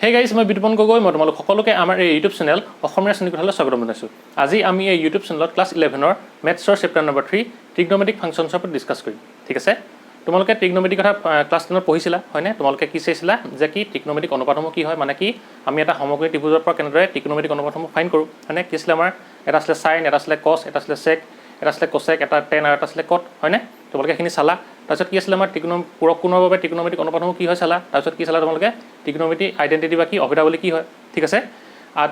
Hey guys, মই বিতুপন গগৈ মই তোমালোক সকলোকে আমাৰ এই ইউটিউব চেনেল অসমীয়া শ্ৰেণী কোঠালৈ স্বাগতম জনাইছোঁ। আজি আমি এই ইউটিউব চেনেলত ক্লাছ 11ৰ মেথছৰ চেপ্টাৰ নম্বৰ 3 ট্ৰিগনমেটিক ফাংচনছৰ ওপৰত ডিছকাছ কৰিম। ঠিক আছে? তোমালোকে ট্ৰিগনমেটিক কথা ক্লাছ 10ত পঢ়িছিলা হয়নে? তোমালোকে কি চাইছিলা যে কি ট্ৰিগনমেটিক অনুপাতসমূহ কি হয় মানে কি আমি এটা সমকোণী ত্ৰিভুজৰ পৰা কেনেদৰে ট্ৰিগনমেটিক অনুপাতসমূহ ফাইণ্ড কৰোঁ হয়নে? কি আছিলে আমাৰ এটা আছিলে সাইন, এটা আছিলে কস, এটা আছিলে সেক, এটা আছিলে কোসেক, এটা টেন আৰু এটা আছিলে কট হয়নে? তোমালোকে এইখিনি চালা। তাৰপিছত কি আছিলে আমাৰ পূৰক কোণৰ বাবে ট্ৰিগনমেটিক অনুপাতসমূহ কি হয় চালা। তাৰপিছত কি চালা তোমালোকে ট্ৰিগনমেটিক আইডেণ্টিটি বা কি অভিধাৱলী কি হয়। ঠিক আছে?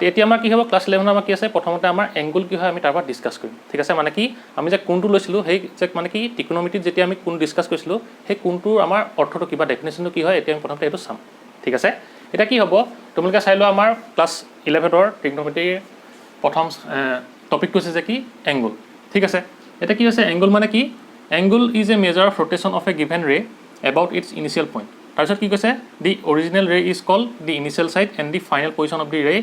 এতিয়া আমাৰ কি হ'ব ক্লাছ 11 আমাৰ কি আছে প্ৰথমতে আমাৰ এংগুল কি হয় আমি তাৰ পৰা ডিছকাছ কৰিম। ঠিক আছে? মানে কি আমি যে কোণটো লৈছিলোঁ সেই যে মানে কি ট্ৰিগনমেটিত যেতিয়া আমি কোণ ডিছকাছ কৰিছিলোঁ সেই কোণটোৰ আমাৰ অৰ্থটো কিবা ডেফিনেশ্যনটো কি হয় এতিয়া আমি প্ৰথমতে এইটো চাম। ঠিক আছে? এতিয়া কি হ'ব তোমালোকে চাই লোৱা আমাৰ ক্লাছ 11ৰ ট্ৰিগনমেটিৰ প্ৰথম টপিকটো হৈছে যে কি এংগুল। ঠিক আছে? এতিয়া কি হৈছে এংগুল মানে কি angle is a measure of rotation of a given ray about its initial point. তাৰপিছত কি কৈছে the original ray is called the initial side and the final position of the ray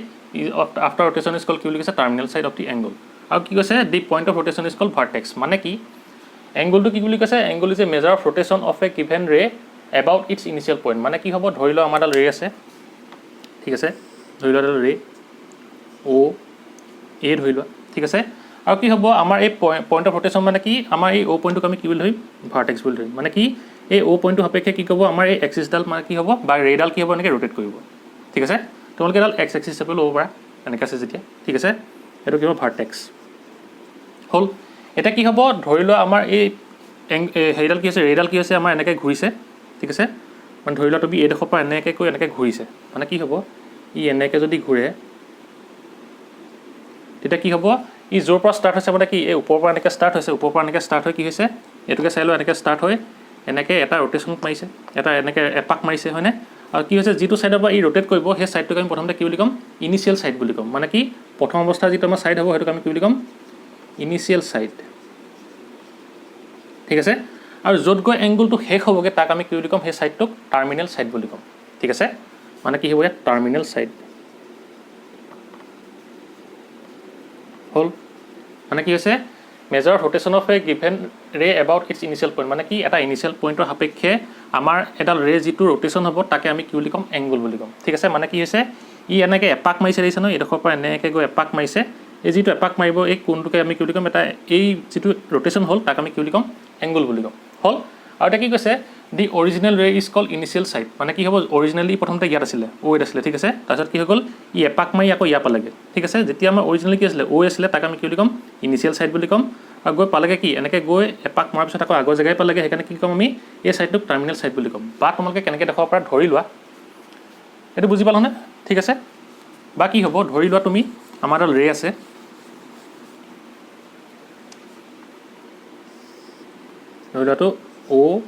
after rotation is called কি বুলি কৈছে terminal side of the angle. আৰু কি কৈছে the point of rotation is called vertex. মানে কি এংগুলটো কি বুলি কৈছে angle is a measure of rotation of a given ray about its initial point. মানে কি হ'ব ধৰি লওঁ আমাৰ এডাল ৰে আছে। ঠিক আছে? ধৰি লোৱা এডাল ৰে অ' এ ধৰি লোৱা। ঠিক আছে? আৰু কি হ'ব আমাৰ এই পইণ্ট অফ ৰটেশ্যন মানে কি আমাৰ এই অ' পইণ্টটোক আমি কি বুলি ধৰিম ভাৰ্টেক্স বুলি ধৰিম। মানে কি এই অ' পইণ্টটো সাপেক্ষে কি ক'ব আমাৰ এই এক্সিছডাল মানে কি হ'ব বা ৰেডাল কি হ'ব এনেকৈ ৰোটেট কৰিব। ঠিক আছে? তোমালোকে এডাল এক্স এক্সিছ হিচাপে ল'ব পাৰা এনেকৈ আছে যেতিয়া। ঠিক আছে? এইটো কি হ'ব ভাৰ্টেক্স হ'ল। এতিয়া কি হ'ব ধৰি লোৱা আমাৰ এই হেৰিডাল কি হৈছে ৰেডাল কি হৈছে আমাৰ এনেকৈ ঘূৰিছে। ঠিক আছে? মানে ধৰি লোৱা তুমি এইডোখৰ পৰা এনেকৈ কৈ এনেকৈ ঘূৰিছে। মানে কি হ'ব ই এনেকৈ যদি ঘূৰে তেতিয়া কি হ'ব ই য'ৰ পৰা ষ্টাৰ্ট হৈছে মানে কি এই ওপৰৰ পৰা এনেকৈ ষ্টাৰ্ট হৈছে ওপৰৰ পৰা এনেকৈ ষ্টাৰ্ট হৈ কি হৈছে এইটোকে চাই লওঁ এনেকৈ ষ্টাৰ্ট হৈ এনেকৈ এটা ৰটেশ্যনত মাৰিছে এটা এনেকৈ এপাক মাৰিছে হয়নে? আৰু কি হৈছে যিটো ছাইডৰ পৰা ই ৰোটেট কৰিব সেই ছাইডটোক আমি প্ৰথমতে কি বুলি ক'ম ইনিচিয়েল ছাইড বুলি ক'ম। মানে কি প্ৰথম অৱস্থাৰ যিটো আমাৰ ছাইড হ'ব সেইটোক আমি কি বুলি ক'ম ইনিচিয়েল ছাইড। ঠিক আছে? আৰু য'ত গৈ এংগুলটো শেষ হ'বগৈ তাক আমি কি বুলি ক'ম সেই ছাইডটোক টাৰ্মিনেল ছাইড বুলি ক'ম। ঠিক আছে? মানে কি হ'ব ইয়াত টাৰ্মিনেল ছাইড হ'ল। মানে কি হৈছে major rotation of a given ray about its initial point. মানে কি এটা ইনিচিয়েল পইণ্টৰ সাপেক্ষে আমাৰ এডাল ৰে যিটো ৰটেশ্যন হ'ব তাকে আমি কি বুলি ক'ম এংগুল বুলি ক'ম। ঠিক আছে? মানে কি হৈছে ই এনেকৈ এপাক মাৰিছে দেখিছে নহয় এইডোখৰ পৰা এনেকৈ গৈ এপাক মাৰিছে এই যিটো এপাক মাৰিব এই কোণটোকে আমি কি বুলি ক'ম এটা এই যিটো ৰটেশ্যন হ'ল তাক আমি কি বুলি ক'ম এংগুল বুলি ক'ম হ'ল। আৰু এতিয়া কি কৈছে the original ray is cold initial side. মানে কি হ'ব অৰিজিনেলি প্ৰথমতে ইয়াত আছিলে অ' আছিলে। ঠিক আছে? তাৰপিছত কি হৈ গ'ল ই এপাক মাৰি আকৌ ইয়াৰ পালেগৈ। ঠিক আছে? যেতিয়া আমাৰ অৰিজিনেলি কি আছিলে অ' আছিলে তাক আমি কি বুলি ক'ম ইনিচিয়েল চাইড বুলি ক'ম। আৰু গৈ পালেগৈ কি এনেকৈ গৈ এপাক মৰাৰ পিছত আকৌ আগৰ জেগাই পালেগৈ সেইকাৰণে কি ক'ম আমি এই চাইডটোক টাৰ্মিনেল চাইড বুলি ক'ম। বা তোমালোকে কেনেকৈ দেখাব পাৰা ধৰি লোৱা এইটো বুজি পালানে? ঠিক আছে? বা কি হ'ব ধৰি লোৱা তুমি আমাৰ এডাল ৰে আছে ধৰি লোৱাটো অ'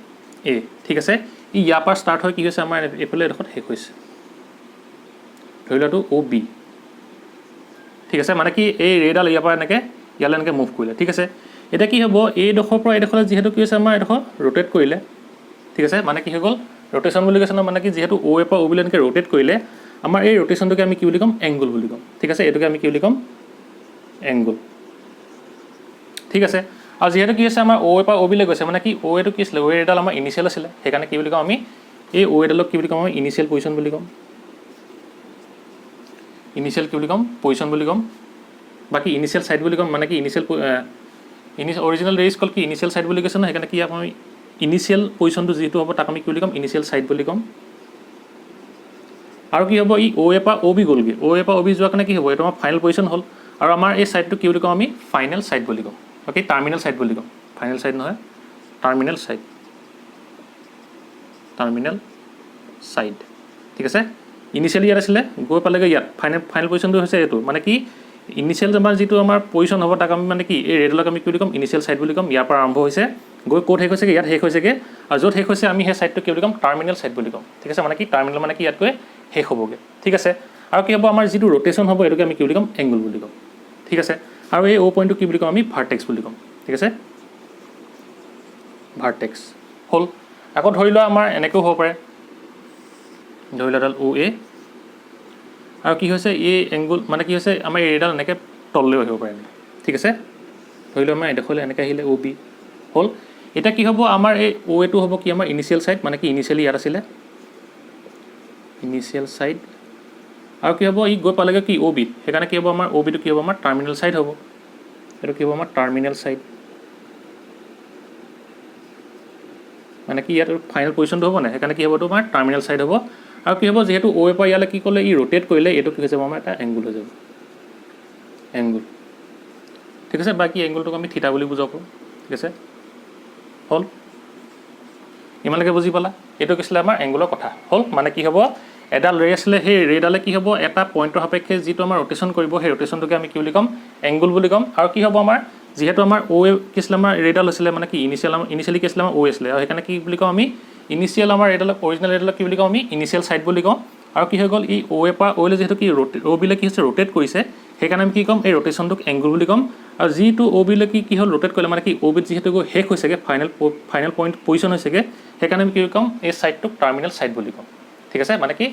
এ। ঠিক আছে? ই ইয়াৰ পৰা ষ্টাৰ্ট হৈ কি হৈছে আমাৰ এইফালে এডোখৰত শেষ হৈছে ধৰি লোৱাটো অ' বি। ঠিক আছে? মানে কি এই ৰেডাল ইয়াৰ পৰা এনেকৈ ইয়ালৈ এনেকৈ মুভ কৰিলে। ঠিক আছে? এতিয়া কি হ'ব এইডোখৰৰ পৰা এইডোখৰলৈ যিহেতু কি হৈছে আমাৰ এডোখৰ ৰোটেট কৰিলে। ঠিক আছে? মানে কি হৈ গ'ল ৰোটেশ্যন বুলি কৈছে ন মানে কি যিহেতু অ' এৰ পৰা অ' বুলি এনেকৈ ৰোটেট কৰিলে আমাৰ এই ৰোটেশ্যনটোকে আমি কি বুলি ক'ম এংগুল বুলি ক'ম। ঠিক আছে? এইটোকে আমি কি বুলি ক'ম এংগুল। ঠিক আছে? আৰু যিহেতু কি হৈছে আমাৰ অ' এৰ পৰা অ' বিলৈ গৈছে মানে কি অ' এটো কি আছিলে অ' এডাল আমাৰ ইনিচিয়েল আছিলে সেইকাৰণে কি বুলি ক'ম আমি এই অ' এডালক কি বুলি ক'ম আমি ইনিচিয়েল পজিশ্যন বুলি ক'ম। ইনিচিয়েল কি বুলি ক'ম পজিশ্যন বুলি ক'ম। বাকী ইনিচিয়েল চাইড বুলি ক'ম। মানে কি initial original ray is called কি ইনিচিয়েল চাইড বুলি কৈছে ন সেইকাৰণে কি আমি ইনিচিয়েল পজিশ্যনটো যিটো হ'ব তাক আমি কি বুলি ক'ম ইনিচিয়েল চাইড বুলি ক'ম। আৰু কি হ'ব ই অ' এ পৰা অ' বি গ'লগৈ অ' এ পৰা অ' বি যোৱাৰ কাৰণে কি হ'ব এইটো আমাৰ ফাইনেল পজিশ্যন হ'ল। আৰু আমাৰ এই চাইডটো কি বুলি ক'ম আমি ফাইনেল চাইড বুলি ক'ম। অ'কে? টাৰ্মিনেল চাইড বুলি ক'ম। ফাইনেল চাইড নহয় টাৰ্মিনেল চাইড। Terminal side. ঠিক আছে? ইনিচিয়েলি ইয়াত আছিলে গৈ পালেগৈ ইয়াত ফাইনেল পজিশ্যনটো হৈছে এইটো। মানে কি ইনিচিয়েল আমাৰ যিটো আমাৰ পজিশ্যন হ'ব তাক আমি মানে কি এই ৰেডালক আমি কি বুলি ক'ম ইনিচিয়েল চাইড বুলি ক'ম। ইয়াৰ পৰা আৰম্ভ হৈছে গৈ ক'ত শেষ হৈছেগৈ ইয়াত শেষ হৈছেগৈ আৰু য'ত শেষ হৈছে আমি সেই চাইডটো কি বুলি ক'ম টাৰ্মিনেল চাইড বুলি ক'ম। ঠিক আছে? মানে কি টাৰ্মিনেল মানে কি ইয়াতকৈ শেষ হ'বগৈ। ঠিক আছে? আৰু কি হ'ব আমাৰ যিটো ৰটেশ্যন হ'ব এইটোকে আমি কি বুলি ক'ম এংগুল বুলি ক'ম। ঠিক আছে? আৰু এই অ' পইণ্টটো কি বুলি ক'ম আমি ভাৰ্টেক্স বুলি ক'ম। ঠিক আছে? ভাৰ্টেক্স হ'ল। আকৌ ধৰি লোৱা আমাৰ এনেকৈও হ'ব পাৰে ধৰি লোৱা এডাল অ' এ আৰু কি হৈছে এই এংগুল মানে কি হৈছে আমাৰ এইডাল এনেকৈ তললৈ আহিব পাৰে। ঠিক আছে? ধৰি লোৱা আমাৰ এডোখৰলৈ এনেকৈ আহিলে অ' বি হ'ল। এতিয়া কি হ'ব আমাৰ এই অ' এটো হ'ব কি আমাৰ ইনিচিয়েল চাইড। মানে কি ইনিচিয়েলি ইয়াত আছিলে ইনিচিয়েল চাইড আৰু কি হ'ব ই গৈ পালেগৈ কি অ' বিত সেইকাৰণে কি হ'ব আমাৰ অ' বিটো কি হ'ব আমাৰ টাৰ্মিনেল ছাইড হ'ব এইটো কি হ'ব আমাৰ টাৰ্মিনেল ছাইড মানে কি ইয়াত ফাইনেল পজিশ্যনটো হ'ব নাই সেইকাৰণে কি হ'ব তোমাৰ টাৰ্মিনেল ছাইড হ'ব আৰু কি হ'ব যিহেতু অ' এৰ পৰা ইয়ালৈ কি ক'লে ই ৰোটেট কৰিলে এইটো কি হৈ যাব আমাৰ এটা এংগুল হৈ যাব এংগুল ঠিক আছে বাকী এংগুলটোক আমি থিতা বুলি বুজাব পাৰোঁ ঠিক আছে হ'ল ইমানলৈকে বুজি পালা এইটো কি আছিলে আমাৰ এংগুলৰ কথা হ'ল মানে কি হ'ব এডাল ৰে আছিলে সেই ৰেডালে কি হ'ব এটা পইণ্টৰ সাপেক্ষে যিটো আমাৰ ৰোটেশ্যন কৰিব সেই ৰোটেশ্যনটোকে আমি কি বুলি ক'ম এংগুল বুলি ক'ম আৰু কি হ'ব আমাৰ যিহেতু আমাৰ অ' এ কি আছিলে আমাৰ ৰেডাল আছিলে মানে কি ইনিচিয়েলি কি আছিলে আমাৰ অ' আছিলে আৰু সেইকাৰণে কি বুলি কওঁ আমি ইনিচিয়েল আমাৰ ৰেডালক অৰিজিনেল ৰেডালক কি বুলি কওঁ আমি ইনিচিয়েল ছাইড বুলি কওঁ আৰু কি হৈ গ'ল ই অ' এ পৰা অ'লৈ যিহেতু কি অ' বিলে কি হৈছে ৰোটেট কৰিছে সেইকাৰণে আমি কি ক'ম এই ৰোটেশ্যনটোক এংগুল বুলি ক'ম আৰু যিটো অ' বিলে কি হ'ল ৰোটেট কৰিলে মানে কি অ' বিত যিহেতু শেষ হৈছেগৈ ফাইনেল পইণ্ট পজিশ্যন হৈছেগৈ সেইকাৰণে আমি কি ক'ম এই ছাইডটোক টাৰ্মিনেল ছাইড বুলি ক'ম ঠিক আছে মানে কি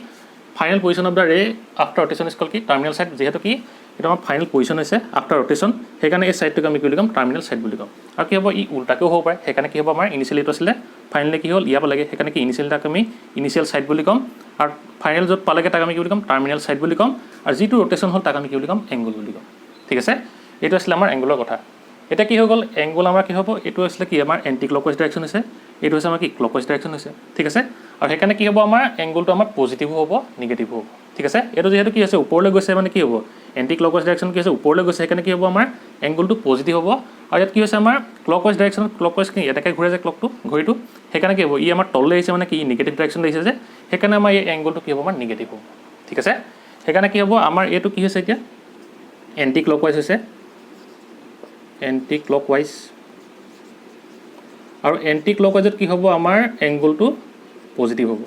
ফাইনেল পজিশ্যন অফ দ্য ৰে আফটাৰ ৰোটেশ্যন ইজ কল কি টাৰ্মিনেল ছাইড যিহেতু কি এইটো আমাৰ ফাইনেল পজিশ্যন হৈছে আফটাৰ ৰোটেশ্যন সেইকাৰণে এই ছাইডটোক আমি কি বুলি ক'ম টাৰ্মিনেল ছাইড বুলি ক'ম আৰু কি হ'ব ই উল্টাকেও হ'ব পাৰে সেইকাৰণে কি হ'ব আমাৰ ইনিচিয়েলি এইটো আছিলে ফাইনেলি কি হ'ল ইয়াৰ পালেগে সেইকাৰণে কি ইনিচিয়েল তাক আমি ইনিচিয়েল ছাইড বুলি ক'ম আৰু ফাইনেল য'ত পালেগে তাক আমি কি বুলি ক'ম টাৰ্মিনেল ছাইড বুলি ক'ম আৰু যিটো ৰোটেশ্যন হ'ল তাক আমি কি বুলি ক'ম এংগুল বুলি ক'ম ঠিক আছে এইটো আছিলে আমাৰ এংগুলৰ কথা এতিয়া কি হৈ গ'ল এংগুল আমাৰ কি হ'ব এইটো আছিলে কি আমাৰ এণ্টি ক্লকৱাইজ ডাইৰেকশ্যন হৈছে এইটো হৈছে আমাৰ কি ক্লকৱাইজ ডাইৰেকশ্যন হৈছে ঠিক আছে আৰু সেইকাৰণে কি হ'ব আমাৰ এংগুলটো আমাৰ পজিটিভো হ'ব নিগেটিভো হ'ব ঠিক আছে এইটো যিহেতু কি আছে ওপৰলৈ গৈছে মানে কি হ'ব এণ্টি ক্লকৱাইজ ডাইৰেকশ্যন কি আছে ওপৰলৈ গৈছে সেইকাৰণে কি হ'ব আমাৰ এংগুলটো পজিটিভ হ'ব আৰু ইয়াত কি হৈছে আমাৰ ক্লকৱাইজ ডাইৰেকশ্যন ক্লকৱাইজ কি এনেকৈ ঘূৰে যায় ক্লকটো ঘড়ীটো সেইকাৰণে কি হ'ব ই আমাৰ তললৈ আহিছে মানে কি নিগেটিভ ডাইৰেকশ্যন আহিছে যে সেইকাৰণে আমাৰ এই এংগুলটো কি হ'ব আমাৰ নিগেটিভ হ'ব ঠিক আছে সেইকাৰণে কি হ'ব আমাৰ এইটো কি হৈছে এতিয়া এণ্টি ক্লকৱাইজ হৈছে এণ্টি ক্লকৱাইজ আৰু এণ্টি ক্লকৱাইজত কি হ'ব আমাৰ এংগুলটো পজিটিভ হ'ব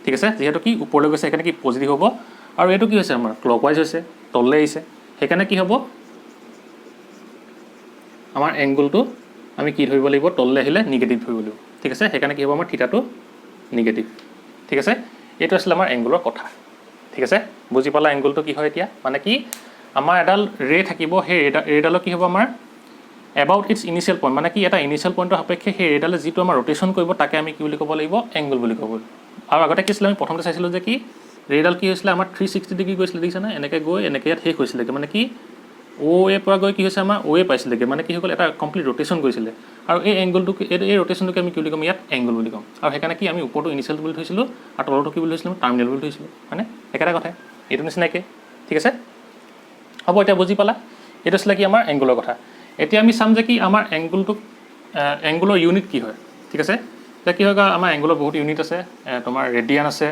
ঠিক আছে যিহেতু কি ওপৰলৈ গৈছে সেইকাৰণে কি পজিটিভ হ'ব আৰু এইটো কি হৈছে আমাৰ ক্লকৱাইজ হৈছে তললৈ আহিছে সেইকাৰণে কি হ'ব আমাৰ এংগুলটো আমি কি ধৰিব লাগিব তললৈ আহিলে নিগেটিভ ধৰিব লাগিব ঠিক আছে সেইকাৰণে কি হ'ব আমাৰ থিতাটো নিগেটিভ ঠিক আছে এইটো আছিলে আমাৰ এংগুলৰ কথা ঠিক আছে বুজি পালা এংগুলটো কি হয় এতিয়া মানে কি আমাৰ এডাল ৰে থাকিব সেই ৰেডালৰ কি হ'ব আমাৰ এবাউট ইটছ ইনিচিয়েল পইণ্ট মানে কি এটা ইনিচিয়েল পইণ্টৰ সাপেক্ষে সেই ৰেডালে যিটো আমাৰ ৰোটেশ্যন কৰিব তাকে আমি কি বুলি ক'ব লাগিব এংগুল বুলি ক'ব লাগিব আৰু আগতে কি আছিলে আমি প্ৰথমতে চাইছিলোঁ যে কি ৰেডাল কি হৈছিলে আমাৰ 360 ডিগ্ৰী গৈছিলে দেখিছেনে এনেকৈ গৈ এনেকৈ ইয়াত শেষ হৈছিলেগৈ মানে কি অ' এ পৰা গৈ কি হৈছে আমাৰ অ' এ পাইছিলেগৈ মানে কি হৈ গ'ল এটা কমপ্লিট ৰোটেশ্যন গৈছিলে আৰু এই এংগুলটোক এই ৰোটেশ্যনটোকে আমি কি বুলি ক'ম ইয়াত এংগুল বুলি ক'ম আৰু সেইকাৰণে কি আমি ওপৰটো ইনিচিয়েল বুলি থৈছিলোঁ আৰু তলটো কি বুলি থৈছিলোঁ টাৰ্মিনেল বুলি থৈছিলোঁ হয়নে একেটা কথাই এইটো নিচিনাকৈ ঠিক আছে হ'ব এতিয়া বুজি পালা এইটো আছিলে কি আমাৰ এংগুলৰ কথা এতিয়া আমি চাম যে কি আমাৰ এংগুলৰ ইউনিট কি হয় ঠিক আছে এতিয়া কি হয় আমাৰ এংগুলৰ বহুত ইউনিট আছে তোমাৰ ৰেডিয়ান আছে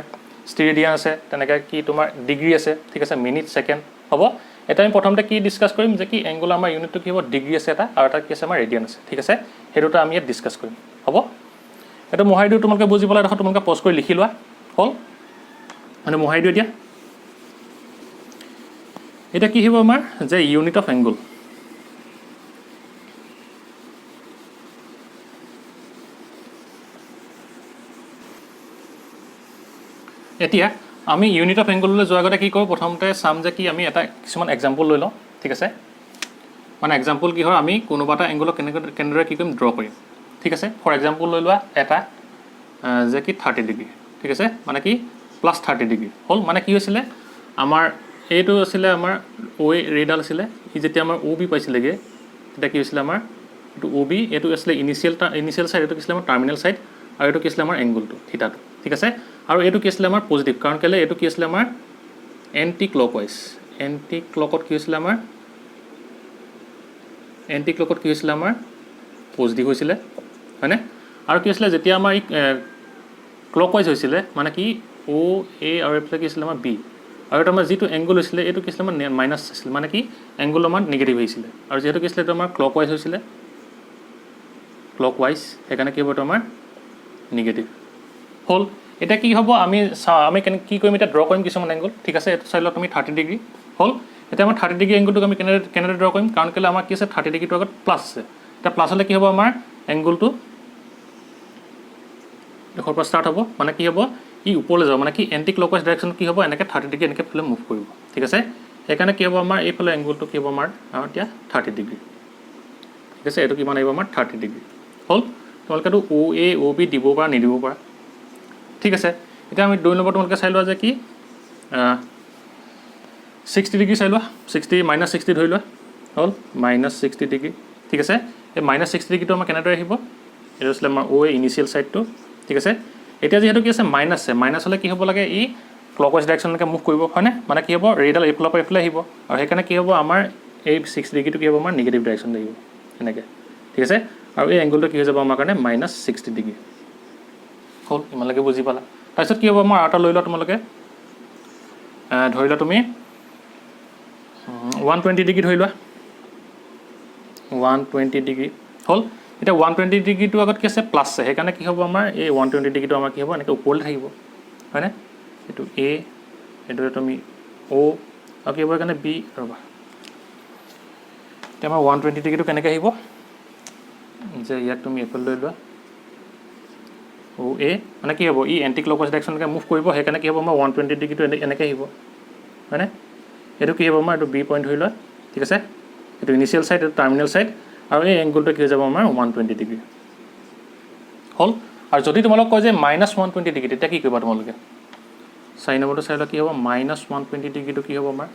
ষ্টিৰেডিয়ান আছে তেনেকৈ কি তোমাৰ ডিগ্ৰী আছে ঠিক আছে মিনিট ছেকেণ্ড হ'ব এতিয়া আমি প্ৰথমতে কি ডিছকাছ কৰিম যে কি এংগুলৰ আমাৰ ইউনিটটো কি হ'ব ডিগ্ৰী আছে এটা আৰু এটা কি আছে আমাৰ ৰেডিয়ান আছে ঠিক আছে সেই দুটা আমি ইয়াত ডিছকাছ কৰিম হ'ব এইটো মোহাৰি দিওঁ তোমালোকে বুজি পালা দেখোন তোমালোকে পজ কৰি লিখি লোৱা হ'ল মানে মোহাৰি দিওঁ এতিয়া কি হ'ব আমাৰ যে ইউনিট অফ এংগুল এতিয়া আমি ইউনিট অফ এংগুললৈ যোৱাৰ আগতে কি কৰোঁ প্ৰথমতে চাম যে কি আমি এটা কিছুমান এক্সাম্পল লৈ লওঁ ঠিক আছে মানে এক্সাম্পল কি হয় আমি কোনোবা এটা এংগুলক কেনেদৰে কি কৰিম ড্ৰ কৰিম ঠিক আছে ফৰ এক্সাম্পল লৈ লোৱা এটা যে কি 30 ডিগ্ৰী ঠিক আছে মানে কি প্লাছ 30 ডিগ্ৰী হ'ল মানে কি হৈছিলে আমাৰ এইটো আছিলে আমাৰ অ' এ ৰেডাল আছিলে ই যেতিয়া আমাৰ অ' বি পাইছিলেগৈ তেতিয়া কি হৈছিলে আমাৰ এইটো অ' বি এইটো আছিলে ইনিচিয়েল ছাইড এইটো কি আছিলে আমাৰ টাৰ্মিনেল ছাইড আৰু এইটো কি আছিলে আমাৰ এংগুলটো থিতাটো ঠিক আছে আৰু এইটো কি আছিলে আমাৰ পজিটিভ কাৰণ কেলৈ এইটো কি আছিলে আমাৰ এণ্টি ক্লকৱাইজ এণ্টি ক্লকত কি হৈছিলে আমাৰ পজিটিভ হৈছিলে হয়নে আৰু কি আছিলে যেতিয়া আমাৰ ই ক্লকৱাইজ হৈছিলে মানে কি অ' এ আৰু এইফালে কি আছিলে আমাৰ বি আৰু এটা আমাৰ যিটো এংগুল হৈছিলে এইটো কি আছিলে আমাৰ মাইনাছ আছিলে মানে কি এংগুল আমাৰ নিগেটিভ হৈছিলে আৰু যিহেতু কি আছিলে এইটো আমাৰ ক্লকৱাইজ হৈছিলে সেইকাৰণে কি হ'ব এইটো আমাৰ নিগেটিভ হ'ল এতিয়া কি হ'ব আমি কি কৰিম এতিয়া ড্ৰ কৰিম কিছুমান এংগুল ঠিক আছে এইটো চাই লওক তুমি 30 ডিগ্ৰী হ'ল এতিয়া আমাৰ 30 ডিগ্ৰী এংগুলটোক আমি কেনেদৰে ড্ৰ কৰিম কাৰণ কেলৈ আমাৰ কি আছে 30 ডিগ্ৰীটোৰ আগত প্লাছ আছে এতিয়া প্লাছ হ'লে কি হ'ব আমাৰ এংগুলটো এডোখৰ পৰা ষ্টাৰ্ট হ'ব মানে কি হ'ব ই ওপৰলৈ যাব মানে কি এণ্টি ক্লকৱাইজ ডাইৰেকশ্যন কি হ'ব এনেকৈ 30 ডিগ্ৰী এনেকৈ ফালে মুভ কৰিব ঠিক আছে সেইকাৰণে কি হ'ব আমাৰ এইফালে এংগুলটো কি হ'ব আমাৰ এতিয়া 30 ডিগ্ৰী ঠিক আছে এইটো কিমান আহিব আমাৰ 30 ডিগ্ৰী হ'ল তোমালোকেতো অ' এ অ' বি দিব পৰা নিদিব পৰা ঠিক আছে এতিয়া আমি 2 নম্বৰ তোমালোকে চাই লোৱা যে কি 60 ডিগ্ৰী চাই লোৱা 60 -60 ধৰি লোৱা হ'ল -60 ডিগ্ৰী ঠিক আছে এই -60 ডিগ্ৰীটো আমাৰ কেনেদৰে আহিব এইটো আছিলে আমাৰ অ' ইনিচিয়েল ছাইডটো ঠিক আছে এতিয়া যিহেতু কি আছে মাইনাছ হ'লে কি হ'ব লাগে ই ক্লকৱাইজ ডাইৰেকশ্যনলৈকে মুভ কৰিব হয়নে মানে কি হ'ব ৰেডাল এইফালৰ পৰা এইফালে আহিব আৰু সেইকাৰণে কি হ'ব আমাৰ এই 60 ডিগ্ৰীটো কি হ'ব আমাৰ নিগেটিভ ডাইৰেকশ্যন আহিব এনেকৈ ঠিক আছে আৰু এই এংগলটো কি হৈ যাব আমাৰ কাৰণে -60 ডিগ্ৰী হ'ল ইমানলৈকে বুজি পালা তাৰপিছত কি হ'ব আমাৰ আৰু এটা লৈ লোৱা তোমালোকে ধৰি লোৱা তুমি 120 ডিগ্ৰী ধৰি লোৱা 120 ডিগ্ৰী হ'ল এতিয়া 120 ডিগ্ৰীটো আগত কি আছে প্লাছ আছে সেইকাৰণে কি হ'ব আমাৰ এই 120 ডিগ্ৰীটো আমাৰ কি হ'ব এনেকৈ ওপৰলৈ থাকিব হয়নে এইটো এ এইটো তুমি অ' আৰু কি হ'ব কাৰণে বি ৰ'বা এতিয়া আমাৰ 120 ডিগ্ৰীটো কেনেকৈ আহিব যে ইয়াক তুমি এইফালে লৈ লোৱা অ' এ মানে কি হ'ব ই এণ্টি ক্লকৱাইজ ডাইৰেকশ্যনলৈকে মুভ কৰিব সেইকাৰণে কি হ'ব আমাৰ 120 ডিগ্ৰীটো এনেকৈ আহিব হয়নে এইটো কি হ'ব আমাৰ এইটো বি পইণ্ট ধৰি লোৱা ঠিক আছে এইটো ইনিচিয়েল ছাইড এইটো টাৰ্মিনেল ছাইড আৰু এই এংগলটো কি হৈ যাব আমাৰ 120 ডিগ্ৰী হ'ল আৰু যদি তোমালোক কয় যে -120 ডিগ্ৰী তেতিয়া কি কৰিবা তোমালোকে 4 নম্বৰটো চাই লোৱা কি হ'ব -120 ডিগ্ৰীটো কি হ'ব আমাৰ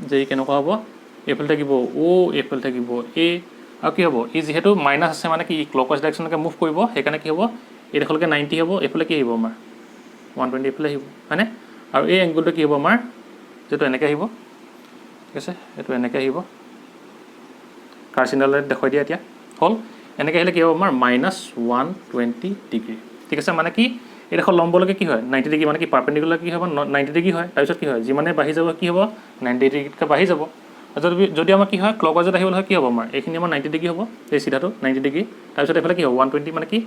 যে ই কেনেকুৱা হ'ব এইফালে থাকিব অ' এইফালে থাকিব এ আৰু কি হ'ব ই যিহেতু মাইনাছ আছে মানে কি ক্লকৱাইজ ডাইৰেকশ্যনলৈকে মুভ কৰিব সেইকাৰণে কি হ'ব এইডোখৰলৈকে 90 হ'ব এইফালে কি আহিব আমাৰ 120 এইফালে আহিব হয়নে আৰু এই এংগলটো কি হ'ব আমাৰ যিটো এনেকৈ আহিব ঠিক আছে এইটো এনেকৈ আহিব কাৰ্চিনডালে দেখুৱাই দিয়া এতিয়া হ'ল এনেকৈ আহিলে কি হ'ব আমাৰ -120 ডিগ্ৰী ঠিক আছে মানে কি এইডোখৰ লম্বলৈকে কি হয় 90 ডিগ্ৰী মানে কি পাৰ্পেণ্ডিকুলাৰ কি হ'ব 90 ডিগ্ৰী হয় তাৰপিছত কি হয় যিমানে বাঢ়ি যাব কি হ'ব 90 ডিগ্ৰীতকৈ বাঢ়ি যাব যদি আমাৰ কি হয় ক্লকৱাইজত আহিবলৈ হয় কি হ'ব আমাৰ এইখিনি আমাৰ 90 ডিগ্ৰী হ'ব এই চিধাটো 90 ডিগ্ৰী তাৰপিছত এইফালে কি হ'ব 120 মানে কি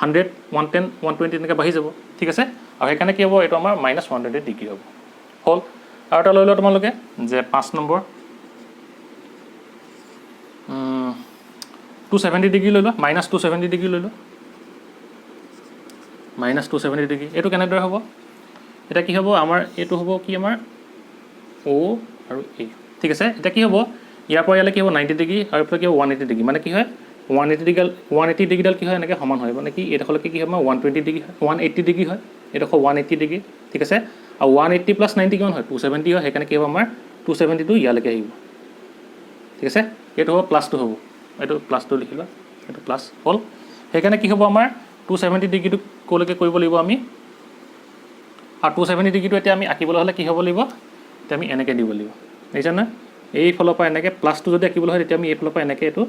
100 110 120 এনেকৈ বাঢ়ি যাব ঠিক আছে আৰু সেইকাৰণে কি হ'ব এইটো আমাৰ -120 ডিগ্ৰী হ'ব হ'ল আৰু এটা লৈ লোৱা তোমালোকে যে 5 নম্বৰ 270 ডিগ্ৰী লৈ লোৱা -270 ডিগ্ৰী লৈ লোৱা -270 ডিগ্ৰী এইটো কেনেদৰে হ'ব এতিয়া কি হ'ব আমাৰ এইটো হ'ব কি আমাৰ অ' আৰু এ ঠিক আছে এতিয়া কি হ'ব ইয়াৰ পৰা ইয়ালৈ কি হ'ব 90 ডিগ্ৰী আৰু এইফালে কি হ'ব 180 ডিগ্ৰী মানে কি হয় 180 ডিগ্ৰীডাল কি হয় এনেকৈ সমান হয় মানে কি এইডোখৰলৈকে কি হয় আমাৰ 120 ডিগ্ৰী 180 ডিগ্ৰী হয় এইডোখৰ 180 ডিগ্ৰী ঠিক আছে আৰু 180 + 90 কিমান হয় 270 হয় সেইকাৰণে কি হ'ব আমাৰ 270টো ইয়ালৈকে আহিব ঠিক আছে এইটো হ'ব প্লাছটো হ'ব এইটো প্লাছটো লিখি লোৱা এইটো প্লাছ হ'ল সেইকাৰণে কি হ'ব আমাৰ 270 ডিগ্ৰীটো ক'লৈকে কৰিব লাগিব আমি আৰু 270 ডিগ্ৰীটো এতিয়া আমি আঁকিবলৈ হ'লে কি হ'ব লাগিব এতিয়া আমি এনেকৈ দিব লাগিব বুজিছা নহয় এইফালৰ পৰা এনেকৈ প্লাছটো যদি আঁকিবলৈ হয় তেতিয়া আমি এইফালৰ পৰা এনেকৈ এইটো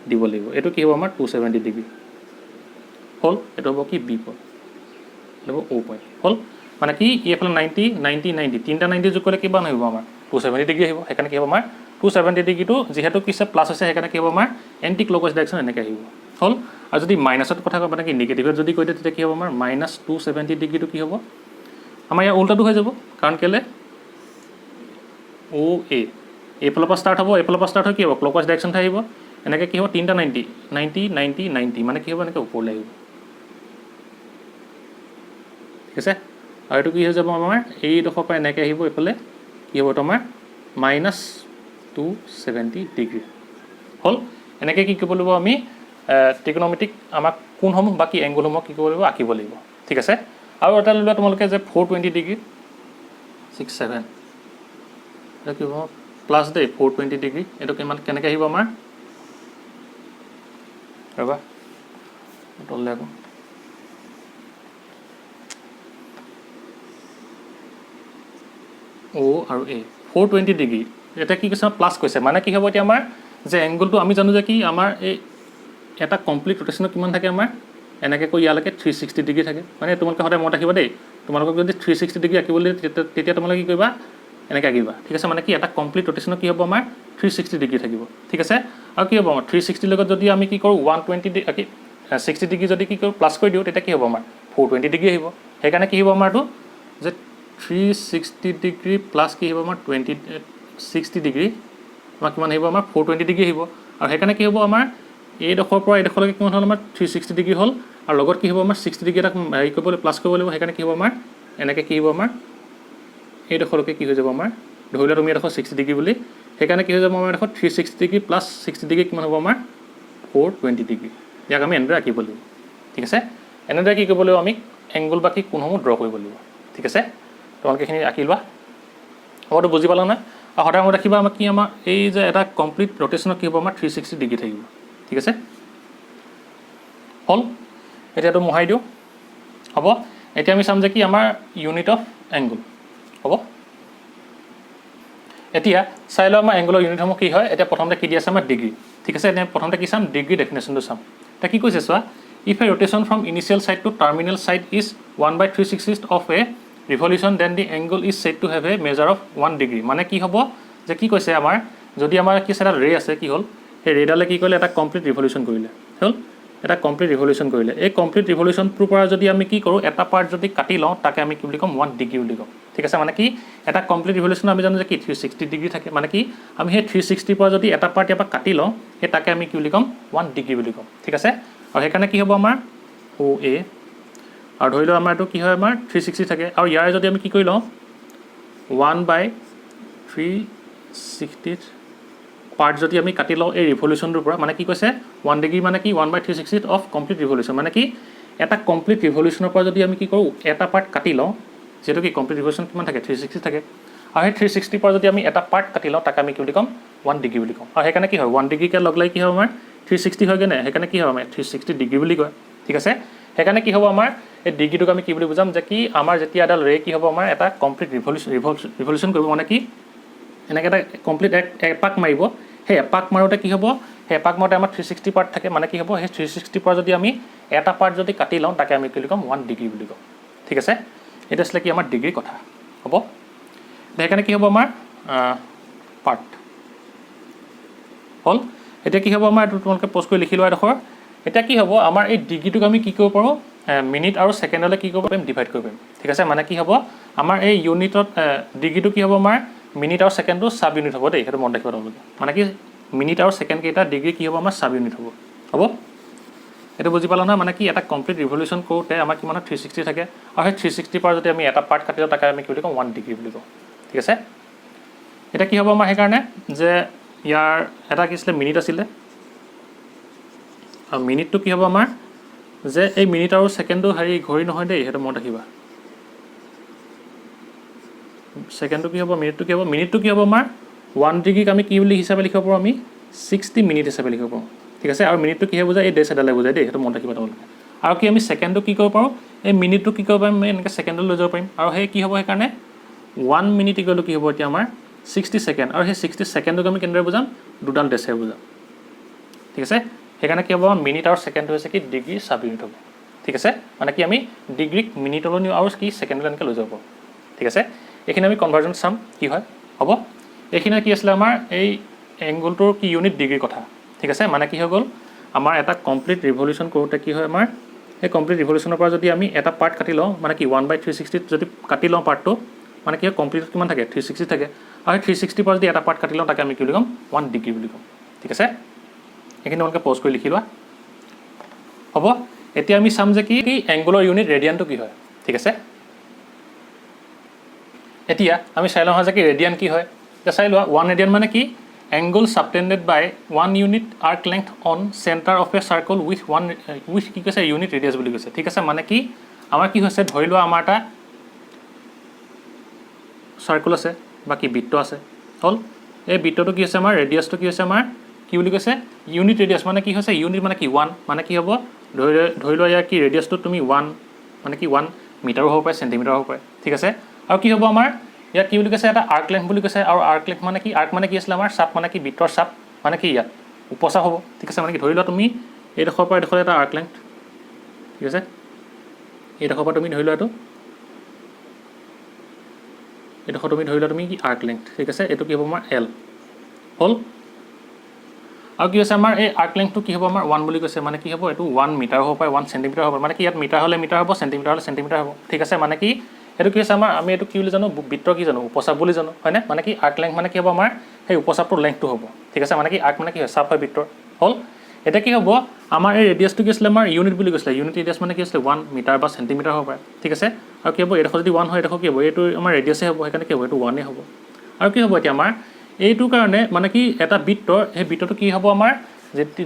দিব লাগিব এইটো কি হ'ব আমাৰ 270 ডিগ্ৰী হ'ল এইটো হ'ব কি বি পইণ্ট এইটো হ'ব অ' পইণ্ট হ'ল মানে কি এইফালে 90 90 90 তিনিটা 90 যোগ কৰিলে কিমান আহিব আমাৰ 270 ডিগ্ৰী আহিব সেইকাৰণে কি হ'ব আমাৰ 270 ডিগ্ৰীটো যিহেতু কি প্লাছ আছে সেইকাৰণে কি হ'ব আমাৰ এণ্টি ক্লকৱাইজ ডাইৰেকশ্যন এনেকৈ আহিব হ'ল আৰু যদি মাইনাছত কথা কয় মানে কি নিগেটিভত যদি কৈ দিয়ে তেতিয়া কি হ'ব আমাৰ -270 ডিগ্ৰীটো কি হ'ব আমাৰ ইয়াৰ উল্টাটো হৈ যাব কাৰণ কেলৈ অ' এ এইফালৰ পৰা ষ্টাৰ্ট হ'ব এইফালৰ পৰা ষ্টাৰ্ট হৈ কি হ'ব ক্লকৱাইজ ডাইৰেকশ্যনতে আহিব এনেকৈ কি হ'ব তিনিটা 90 90 90 90 মানে কি হ'ব এনেকৈ ওপৰলৈ আহিব ঠিক আছে আৰু এইটো কি হৈ যাব আমাৰ এইডোখৰ পৰা এনেকৈ আহিব এইফালে কি হ'ব তোমাৰ -270 ডিগ্ৰী হ'ল এনেকৈ কি কৰিব লাগিব আমি ট্ৰিগন'মেট্ৰিক আমাক কোনসমূহ বাকী এংগলসমূহ কি কৰিব লাগিব আঁকিব লাগিব ঠিক আছে আৰু এটা লৈ লোৱা তোমালোকে যে 420 ডিগ্ৰী 67 এইটো কি হ'ব প্লাছ দেই 420 ডিগ্ৰী এইটো কিমান কেনেকৈ আহিব আমাৰ ৰ'বা তললৈ আকৌ অ' আৰু এ 420 ডিগ্ৰী এতিয়া কি কৈছে প্লাছ কৈছে মানে কি হ'ব এতিয়া আমাৰ যে এংগলটো আমি জানো যে কি আমাৰ এই এটা কমপ্লিট ৰোটেশ্যনত কিমান থাকে আমাৰ এনেকৈ কৈ ইয়ালৈকে 360 ডিগ্ৰী থাকে মানে তোমালোকে সদায় মনত ৰাখিবা দেই তোমালোকক যদি 360 ডিগ্ৰী আঁকিবলৈ তেতিয়া তোমালোকে কি কৰিবা এনেকৈ আঁকিবা ঠিক আছে মানে কি এটা কমপ্লিট ৰোটেশ্যনত কি হ'ব আমাৰ 360 ডিগ্ৰী থাকিব ঠিক আছে আৰু কি হ'ব আমাৰ 360 লগত যদি আমি কি কৰোঁ 120 আঁকি 60 ডিগ্ৰী যদি কি কৰোঁ প্লাছ কৰি দিওঁ তেতিয়া কি হ'ব আমাৰ 420 ডিগ্ৰী আহিব সেইকাৰণে কি হ'ব আমাৰটো যে 360 ডিগ্ৰী প্লাছ কি হ'ব আমাৰ 60 ডিগ্ৰী আমাৰ কিমান আহিব আমাৰ 420 ডিগ্ৰী আহিব আৰু সেইকাৰণে কি হ'ব আমাৰ এইডোখৰৰ পৰা এইডোখৰলৈকে কিমান হ'ল আমাৰ 360 ডিগ্ৰী হ'ল আৰু লগত কি হ'ব আমাৰ 60 ডিগ্ৰী এটা হেৰি কৰিবলৈ প্লাছ কৰিব লাগিব সেইকাৰণে কি হ'ব আমাৰ এনেকৈ কি হ'ব আমাৰ এইডোখৰলৈকে কি হৈ যাব আমাৰ ধৰি লোৱা তুমি এডোখৰ 60 ডিগ্ৰী বুলি সেইকাৰণে কি হৈ যাব আমাৰ এডোখৰ 360 ডিগ্ৰী প্লাছ 60 ডিগ্ৰী কিমান হ'ব আমাৰ 420 ডিগ্ৰী ইয়াক আমি এনেদৰে আঁকিব লাগিব ঠিক আছে এনেদৰে কি কৰিব লাগিব আমি এংগল বাকী কোনসমূহ ড্ৰ কৰিব লাগিব ঠিক আছে তোমালোকে এইখিনি আঁকি লোৱা হবতো বুজি পালা না সদায় মনত ৰাখিবা আমাৰ কি আমাৰ এই যে এটা কমপ্লিট ৰটেশ্যনত কি হ'ব আমাৰ 360 ডিগ্ৰী থাকিব ঠিক আছে হল এতিয়াটো মোহাই দিও হ'ব এতিয়া আমি চাম যে কি আমাৰ ইউনিট অফ এংগল হ'ব এতিয়া চাই লও আমাৰ এংগলৰ ইউনিটসমূহ কি হয় এতিয়া প্ৰথমতে কি দি আছে আমাৰ ডিগ্ৰী ঠিক আছে এতিয়া প্ৰথমতে কি চাম ডিগ্ৰী ডেফিনেশ্যনটো চাম এটা কি কৈছে চোৱা if a rotation from initial side to terminal side is 1/360th of a revolution then the angle is said to have a measure of 1 degree মানে কি হ'ব যে কি কৈছে আমাৰ যদি আমাৰ কি সেটা ৰে আছে কি হল এই ৰেডালে কি কৰিলে এটা কমপ্লিট ৰিভলিউশন কৰিলে হল এটা কমপ্লিট ৰিভলিউশন কৰিলে এই কমপ্লিট ৰিভলিউশন ট্ৰু পৰা যদি আমি কি কৰো এটা পাৰ্ট যদি কাটি লওঁ তাকে আমি কি বুলি কম 1 ডিগ্ৰী বুলি কম ঠিক আছে মানে কি এটা কমপ্লিট ৰিভলিউশন আমি জানো যে কি 360 ডিগ্ৰী থাকে মানে কি আমি সেই 360 পৰা যদি এটা পাৰ্ট ইয়াৰ পৰা কাটি লওঁ সেই তাকে আমি কি বুলি কম 1 ডিগ্ৰী বুলি কম ঠিক আছে আৰু হেকানে কি হ'ব আমাৰ OA আৰু ধৰিলো আমাৰ এটো কি হয় আমাৰ 360 থাকে আৰু ইয়াৰে যদি আমি কি কৰি লওঁ 1/360 পাৰ্ট যদি আমি কাটি লওঁ এই ৰিভলিউশনটোৰ পৰা মানে কি কৈছে 1 ডিগ্ৰী মানে কি 1/360 অফ কমপ্লিট ৰিভলিউশন মানে কি এটা কমপ্লিট ৰিভলিউশনৰ পৰা যদি আমি কি কৰো এটা পাৰ্ট কাটি লওঁ যেটো কি কমপ্লিট ৰিভলিউশন কিমান থাকে 360 থাকে আৰু এই 360 পৰা যদি আমি এটা পাৰ্ট কাটি লওঁ তাকে আমি কি বুলি কম 1 ডিগ্ৰী বুলি কম আৰু হেকানে কি হয় 1 ডিগ্ৰী কে লগলাই কি হয় আমাৰ 360 হয় গনে হেকানে কি হয় আমাৰ 360 ডিগ্ৰী বুলি কয় ঠিক আছে হেকানে কি হ'ব আমাৰ এই ডিগ্ৰীটোক আমি কি বুলি বুজাম যে কি আমাৰ যেতিয়া এডাল ৰে কি হ'ব আমাৰ এটা কমপ্লিট ৰিভলিউশন কৰিব মানে কি এনেকে এটা কমপ্লিট এপাক মাৰিব হে এপাক মাৰোতে কি হ'ব হে এপাক মাৰোতে আমাৰ 360 পাৰ্ট থাকে মানে কি হ'ব হে 360 পৰা যদি আমি এটা পাৰ্ট যদি কাটি লওঁ তাকে আমি কি বুলি কম 1 ডিগ্ৰী বুলি কম ঠিক আছে এটা আসলে কি আমাৰ ডিগ্ৰী কথা হ'ব হেকানে কি হ'ব আমাৰ পাৰ্ট হল এটা কি হ'ব আমাৰ এটো তোমালকে পোষ্ট কৰি লিখি লোৱা দেখৰ এটা কি হ'ব আমাৰ এই ডিগ্ৰীটোক আমি কি কৰিব পাৰো মিনিট আৰু সেকেন্ডলে কি কৰিব পাৰিম ডিভাইড কৰিব পাৰিম ঠিক আছে মানে কি হ'ব আমাৰ এই ইউনিটত ডিগ্ৰীটো কি হ'ব আমাৰ মিনিট আৰু সেকেন্ডটো সাব ইউনিট হ'ব দেই হেতু মন ৰাখিবা তোমালোকে মানে কি মিনিট আৰু সেকেন্ড কেইটা ডিগ্ৰী কি হ'ব আমাৰ সাব ইউনিট হ'ব হ'ব এটো বুজি পালা না মানে কি এটা কমপ্লিট ৰিভলিউশন কৰোতে আমাৰ কিমান 360 থাকে আৰু সেই 360 পৰা যদি আমি এটা পাৰ্ট কাটি লওঁ তাকে আমি কি বুলি কম 1 ডিগ্ৰী বুলি কম ঠিক আছে এটা কি হ'ব আমাৰ হে কাৰণে যে ইয়াৰ এটা কি আছিল মিনিট আছিল আৰু মিনিটটো কি হ'ব আমাৰ যে এই মিনিট আৰু সেকেন্ডটো হেৰি ঘড়ী নহয় দেই হেতু মন ৰাখিবা সেকেন্ডটো কি হ'ব মিনিটটো কি হ'ব আমাৰ 1 ডিগ্ৰীক আমি কি বুলি হিচাপে লিখিব পাৰো আমি 60 মিনিট হিচাপে লিখিব পাৰো ঠিক আছে আৰু মিনিটটো কি হ'ব যে এই ডেছ এডালে বুজাই দেই হেতু মন ৰাখিবা তোমালোকে আৰু কি আমি সেকেন্ডটো কি কৰিব পাৰো এই মিনিটটো কি কৰিব পাৰিম এনেকৈ সেকেন্ডলৈ লৈ যাব পাৰিম আৰু হে কি হ'ব হে কাৰণে 1 মিনিট ইকুৱেল কি হ'ব এতিয়া আমাৰ 60 সেকেন্ড আৰু হে 60 সেকেন্ডক আমি কেনেদৰে বুজাম দুডাল ডেছে বুজাম ঠিক আছে হেকানে কি হ'ব মিনিট আৰু সেকেন্ড হৈছে কি ডিগ্ৰী সাব ইউনিট হ'ব ঠিক আছে মানে কি আমি ডিগ্ৰীক মিনিটলৈ নিও আৰু কি সেকেন্ডলৈ এনেকৈ লৈ যাব পাৰো ঠিক আছে এখিনি আমি কনভাৰ্জন চাম কি হয় হ'ব এখিনি কি আছিল আমাৰ এই এংগলটোৰ কি ইউনিট ডিগ্ৰী কথা ঠিক আছে মানে কি হৈ গ'ল আমাৰ এটা কমপ্লিট ৰিভলিউশন কৰোতে কি হয় আমাৰ এই কমপ্লিট ৰিভলিউশনৰ পৰা যদি আমি এটা পাৰ্ট কাটি লওঁ মানে কি 1/360 যদি কাটি লওঁ পাৰ্টটো মানে কি কমপ্লিট কিমান থাকে 360 থাকে আৰু 360 পৰা যদি এটা পাৰ্ট কাটি লওঁ তাকে আমি কি বুলি কম 1 ডিগ্ৰী বুলি কম ঠিক আছে এখিনি তোমালোকে পজ কৰি লিখি লোৱা হ'ব এতিয়া আমি চাম যে কি এংগলৰ ইউনিট ৰেডিয়ানটো কি হয় ঠিক আছে এতিয়া আমি চাই লওঁ যে কি ৰেডিয়ান কি হয় এটা চাই লোৱা 1 ৰেডিয়ান মানে কি angle subtended by 1 unit arc length on center of a circle with কি কৈছে unit radius বুলি কৈছে ঠিক আছে মানে কি আমাৰ কি হৈছে ধৰি লোৱা আমাৰ এটা সাৰ্কেল আছে বাকি বৃত্ত আছে হল এই বৃত্তটো কি আছে আমাৰ ৰেডিয়াসটো কি আছে আমাৰ কি বুলি কৈছে ইউনিট ৰেডিয়াস মানে কি হৈছে ইউনিট মানে কি 1 মানে কি হ'ব ধৰি লোৱা ইয়াৰ কি ৰেডিয়াসটো তুমি 1 মানে কি 1 মিটাৰ হ'ব পাৰে সেন্টিমিটাৰ হ'ব পাৰে ঠিক আছে আৰু কি হ'ব আমাৰ ইয়াত কি বুলি কৈছে এটা আৰ্ক লেংথ বুলি কৈছে আৰু আৰ্ক লেংথ মানে কি আৰ্ক মানে কি আছিল আমাৰ চাপ মানে কি বৃত্তৰ চাপ মানে কি ইয়াত উপচাপ হ'ব ঠিক আছে মানে কি ধৰি লোৱা তুমি এই ডখৰ পৰা ডখৰ এটা আৰ্ক লেংথ ঠিক আছে এই ডখৰ পৰা তুমি ধৰি লোৱা এই ডখৰ তুমি ধৰি লোৱা তুমি কি আৰ্ক লেংথ ঠিক আছে এটো কি হ'ব আমাৰ L হল আৰু কি আছে আমাৰ এই আৰ্ক লেংথটো কি হ'ব আমাৰ 1 বুলি কৈছে মানে কি হ'ব এটো 1 মিটাৰ হ'ব পাৰে 1 সেন্টিমিটাৰ হ'ব মানে কি ইয়াত মিটাৰ হলে মিটাৰ হ'ব সেন্টিমিটাৰ হলে সেন্টিমিটাৰ হ'ব ঠিক আছে মানে কি এটো কি আছে আমাৰ আমি এটো কি বুলি জানো বৃত্তৰ কি জানো উপচাপ বুলি জানো হয় না মানে কি আৰ্ক লেংথ মানে কি হ'ব আমাৰ সেই উপচাপৰ লেংথটো হ'ব ঠিক আছে মানে কি আৰ্ক মানে কি হয় চাপ হয় বৃত্তৰ হল এটা কি হ'ব আমাৰ এই ৰেডিয়াসটো কি আছিল আমাৰ ইউনিট বুলি কৈছিল ইউনিট ৰেডিয়াস মানে কি আছিল 1 মিটাৰ বা সেন্টিমিটাৰ হ'ব পাৰে ঠিক আছে আৰু কি হ'ব এটো যদি 1 হয় এটো কি হ'ব এটো আমাৰ ৰেডিয়াসে হ'ব হেকানে কি হ'ব এটো 1 এ হ'ব আৰু কি হ'ব এতিয়া আমাৰ এইটো কাৰণে মানে কি এটা বৃত্তৰ এই বৃত্তটো কি হ'ব আমাৰ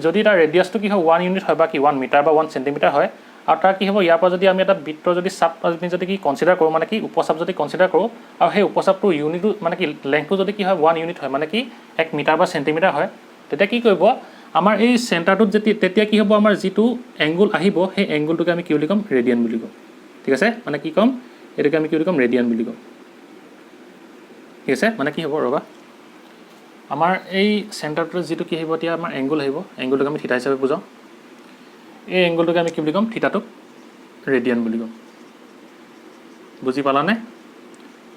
যদি তাৰ ৰেডিয়াসটো কি হয় 1 ইউনিট হয় বা কি 1 মিটাৰ বা 1 সেন্টিমিটাৰ হয় আৰু তাৰ কি হ'ব ইয়াৰ পৰা যদি আমি এটা বৃত্তৰ যদি চাপ আমি যদি কি কনচিডাৰ কৰোঁ মানে কি উপচাপ যদি কনচিডাৰ কৰোঁ আৰু সেই উপচাপটোৰ ইউনিটটো মানে কি লেংথটো যদি কি হয় 1 ইউনিট হয় মানে কি 1 মিটাৰ বা চেণ্টিমিটাৰ হয় তেতিয়া কি কৰিব আমাৰ এই চেণ্টাৰটোত তেতিয়া কি হ'ব আমাৰ যিটো এংগুল আহিব সেই এংগুলটোকে আমি কি বুলি ক'ম ৰেডিয়ান বুলি ক'ম ঠিক আছে মানে কি ক'ম এটোকে আমি কি বুলি ক'ম ৰেডিয়ান বুলি ক'ম ঠিক আছে মানে কি হ'ব ৰবা আমাৰ এই চেণ্টাৰটোত যিটো কি আহিব এতিয়া আমাৰ এংগুল আহিব এংগুলটোক আমি থিটা হিচাপে বুজাওঁ এই এংগুলটোকে আমি কি বুলি ক'ম থিটাটোক ৰেডিয়ান বুলি ক'ম বুজি পালানে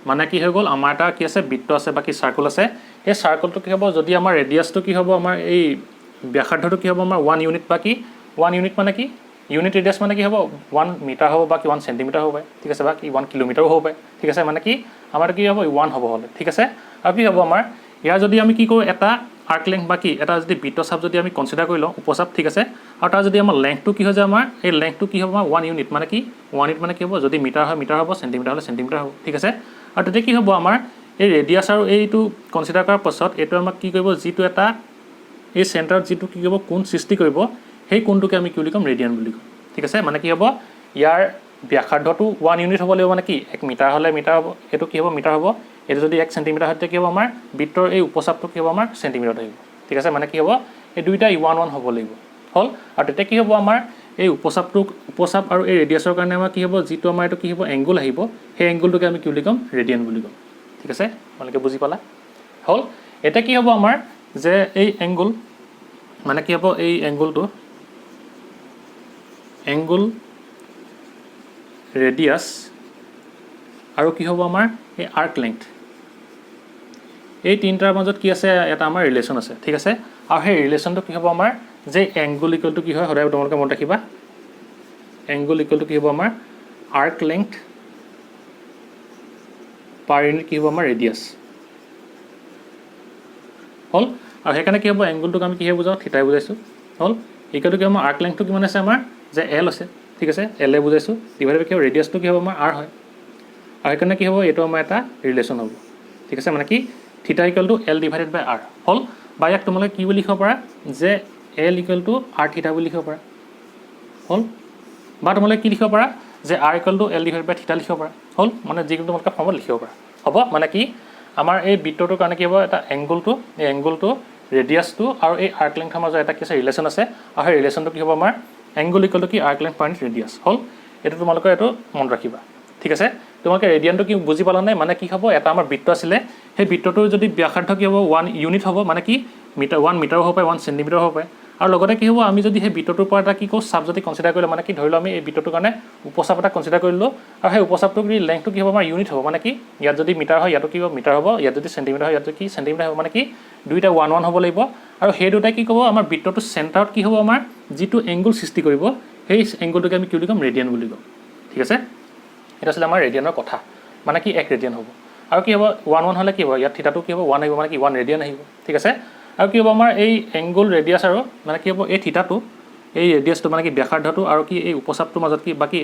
মানে কি হৈ গ'ল আমাৰ এটা কি আছে বৃত্ত আছে বা কি সাৰ্কেল আছে এই সাৰ্কেলটো কি হ'ব যদি আমাৰ ৰেডিয়াছটো কি হ'ব আমাৰ এই ব্যাসাৰ্ধটো কি হ'ব আমাৰ 1 ইউনিট বা কি 1 ইউনিট মানে কি ইউনিট ৰেডিয়াছ মানে কি হ'ব 1 মিটাৰ হ'ব বা কি 1 চেণ্টিমিটাৰ হ'ব ঠিক আছে বা কি 1 কিলোমিটাৰো হ'ব ঠিক আছে মানে কি আমাৰ কি হ'ব 1 হ'ব হ'লে ঠিক আছে আৰু কি হ'ব আমাৰ ইয়াৰ যদি আমি কি কৰোঁ এটা আৰ্ক লেংথ বা কি এটা যদি বৃত্তচাপ যদি আমি কনচিডাৰ কৰি লওঁ উপচাপ ঠিক আছে আৰু তাৰ যদি আমাৰ লেংথটো কি হৈ যায় আমাৰ এই লেংথটো কি হ'ব আমাৰ 1 ইউনিট মানে কি 1 ইউনিট মানে কি হ'ব যদি মিটাৰ হয় মিটাৰ হ'ব চেণ্টিমিটাৰ হ'লে চেণ্টিমিটাৰ হ'ব ঠিক আছে আৰু তেতিয়া কি হ'ব আমাৰ এই ৰেডিয়াছ আৰু এইটো কনচিডাৰ কৰাৰ পাছত এইটো আমাক কি কৰিব যিটো এটা এই চেণ্টাৰত যিটো কি কৰিব কোণ সৃষ্টি কৰিব সেই কোণটোকে আমি কি বুলি ক'ম ৰেডিয়ান বুলি ক'ম ঠিক আছে মানে কি হ'ব ইয়াৰ ব্যাসাৰ্ধটো 1 ইউনিট হ'ব লাগিব মানে কি 1 মিটাৰ হ'লে মিটাৰ হ'ব এইটো কি হ'ব মিটাৰ হ'ব এইটো যদি 1 চেণ্টিমিটাৰ হয় তেতিয়া কি হ'ব আমাৰ বৃত্তৰ এই উপচাপটো কি হ'ব আমাৰ চেণ্টিমিটাৰত আহিব ঠিক আছে মানে কি হ'ব এই দুইটা 1 হ'ব লাগিব হ'ল আৰু তেতিয়া কি হ'ব আমাৰ এই উপচাপ আৰু এই ৰেডিয়াছৰ কাৰণে আমাৰ কি হ'ব যিটো আমাৰ এইটো কি হ'ব এংগুল আহিব সেই এংগুলটোকে আমি কি বুলি ক'ম ৰেডিয়ান বুলি ক'ম ঠিক আছে আপোনালোকে বুজি পালা হ'ল এটা কি হ'ব আমাৰ যে এই এংগুল মানে কি হ'ব এই এংগুলটো এংগুল ৰেডিয়াছ আৰু কি হ'ব আমাৰ এই আৰ্ক লেংথ এই তিনিটাৰ মাজত কি আছে এটা আমাৰ ৰিলেশ্যন আছে ঠিক আছে আৰু সেই ৰিলেশ্যনটো কি হ'ব আমাৰ যে এংগুল ইকুৱেল টু কি হয় সদায় তোমালোকে মনত ৰাখিবা এংগুল ইকুৱেল টু কি হ'ব আমাৰ আৰ্ক লেংথ পাৰ ইউনিট কি হ'ব আমাৰ ৰেডিয়াছ হ'ল আৰু সেইকাৰণে কি হ'ব এংগুলটোক আমি কিহে বুজাওঁ থিটাই বুজাইছোঁ হ'ল ইকুৱেল টু কি আমাৰ আৰ্ক লেংথটো কিমান আছে আমাৰ যে এল আছে ঠিক আছে এলে বুজাইছোঁ ডিভাইড বাই কি হ'ব ৰেডিয়াছটো কি হ'ব আমাৰ আৰ হয় আৰু সেইকাৰণে কি হ'ব এইটো আমাৰ এটা ৰিলেশ্যন হ'ব ঠিক আছে মানে কি theta equal to L divided by R হ'ল বা ইয়াক তোমালোকে কি বুলি লিখিব পাৰা যে L equal to R theta বুলি লিখিব পাৰা হ'ল বা তোমালোকে কি লিখিব পাৰা যে R equal to L divide by theta লিখিব পাৰা হ'ল মানে যিকোনো তোমালোকে ফৰ্মত লিখিব পাৰা হ'ব মানে কি আমাৰ এই বৃত্তটোৰ কাৰণে কি হ'ব এটা এংগুলটো এই এংগুলটো ৰেডিয়াছটো আৰু এই আৰ্ক লেংথৰ মাজত এটা কি আছে ৰিলেশ্যন আছে আৰু সেই ৰিলেশ্যনটো কি হ'ব আমাৰ এংগুল ইকুৱেল টু কি arc length per unit radius হ'ল এইটো তোমালোকে এইটো মনত ৰাখিবা ঠিক আছে তোমালোকে ৰেডিয়ানটো কি বুজি পালা নাই মানে কি হ'ব এটা আমাৰ বৃত্ত আছিলে সেই বৃত্তটোৰ যদি ব্যাসাৰ্ধ কি হ'ব 1 ইউনিট হ'ব মানে কি মিটাৰ 1 মিটাৰো হ'ব পাৰে 1 চেণ্টিমিটাৰ হ'ব পাৰে আৰু লগতে কি হ'ব আমি যদি সেই বৃত্তটোৰ পৰা এটা কি কওঁ চাপ যদি কনচিডাৰ কৰিলোঁ মানে কি ধৰি লওঁ আমি এই বৃত্তটোৰ কাৰণে উপচাপ এটা কনচিডাৰ কৰিলোঁ আৰু সেই উপচাপটোৰ লেংথটো কি হ'ব আমাৰ ইউনিট হ'ব মানে কি ইয়াত যদি মিটাৰ হয় ইয়াতো কি হ'ব মিটাৰ হ'ব ইয়াত যদি চেণ্টিমিটাৰ হয় ইয়াতো কি চেণ্টিমিটাৰ হ'ব মানে কি দুইটা 1 হ'ব লাগিব আৰু সেই দুটাই কি ক'ব আমাৰ বৃত্তটোৰ চেণ্টাৰত কি হ'ব আমাৰ যিটো এংগুল সৃষ্টি কৰিব সেই এংগুলটোকে আমি কি বুলি ক'ম ৰেডিয়ান বুলি ক'ম ঠিক আছে এটা আছিলে আমাৰ ৰেডিয়ানৰ কথা মানে কি 1 ৰেডিয়ান হ'ব আৰু কি হ'ব 1 হ'লে কি হ'ব ইয়াত থিটাটো কি হ'ব 1 আহিব মানে কি 1 ৰেডিয়ান আহিব ঠিক আছে আৰু কি হ'ব আমাৰ এই এংগুল ৰেডিয়াছ আৰু মানে কি হ'ব এই থিটাটো এই ৰেডিয়াছটো মানে কি ব্যাসাৰ্ধটো আৰু কি এই উপচাপটোৰ মাজত কি বাকী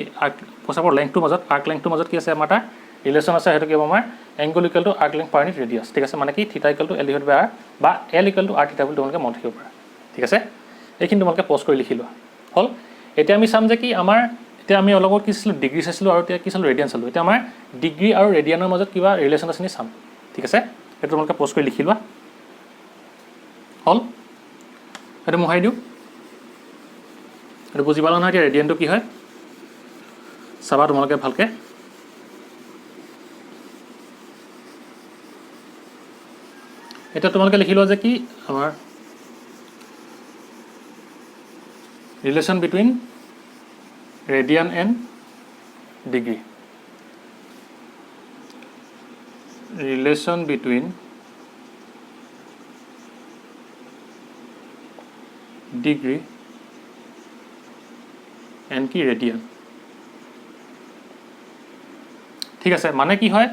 উপচাপৰ লেংথটোৰ মাজত আৰ্ক লেংথটোৰ মাজত কি আছে আমাৰ এটা ৰিলেশ্যন আছে সেইটো কি হ'ব আমাৰ angle equal to arc length per unit radius ঠিক আছে মানে কি theta equal to L divide by R বা L equal to R theta বুলি তোমালোকে মনত ৰাখিব পাৰা ঠিক আছে এইখিনি তোমালোকে পজ কৰি লিখি লোৱা হ'ল এতিয়া আমি চাম যে কি আমাৰ এতিয়া আমি অলপ কি চাইছিলোঁ ডিগ্ৰী চাইছিলোঁ আৰু এতিয়া কি চালোঁ ৰেডিয়ান চালোঁ এতিয়া আমাৰ ডিগ্ৰী আৰু ৰেডিয়ানৰ মাজত কিবা ৰিলেশ্যন আছে নি চাম ঠিক আছে সেইটো তোমালোকে পজ কৰি লিখি লোৱা হ'ল সেইটো মোহাৰি দিওঁ সেইটো বুজি পালা নহয় এতিয়া ৰেডিয়ানটো কি হয় চাবা তোমালোকে ভালকৈ এতিয়া তোমালোকে লিখি লোৱা যে কি আমাৰ relation between radian and degree relation between degree and কি ৰেডিয়ান ঠিক আছে মানে কি হয়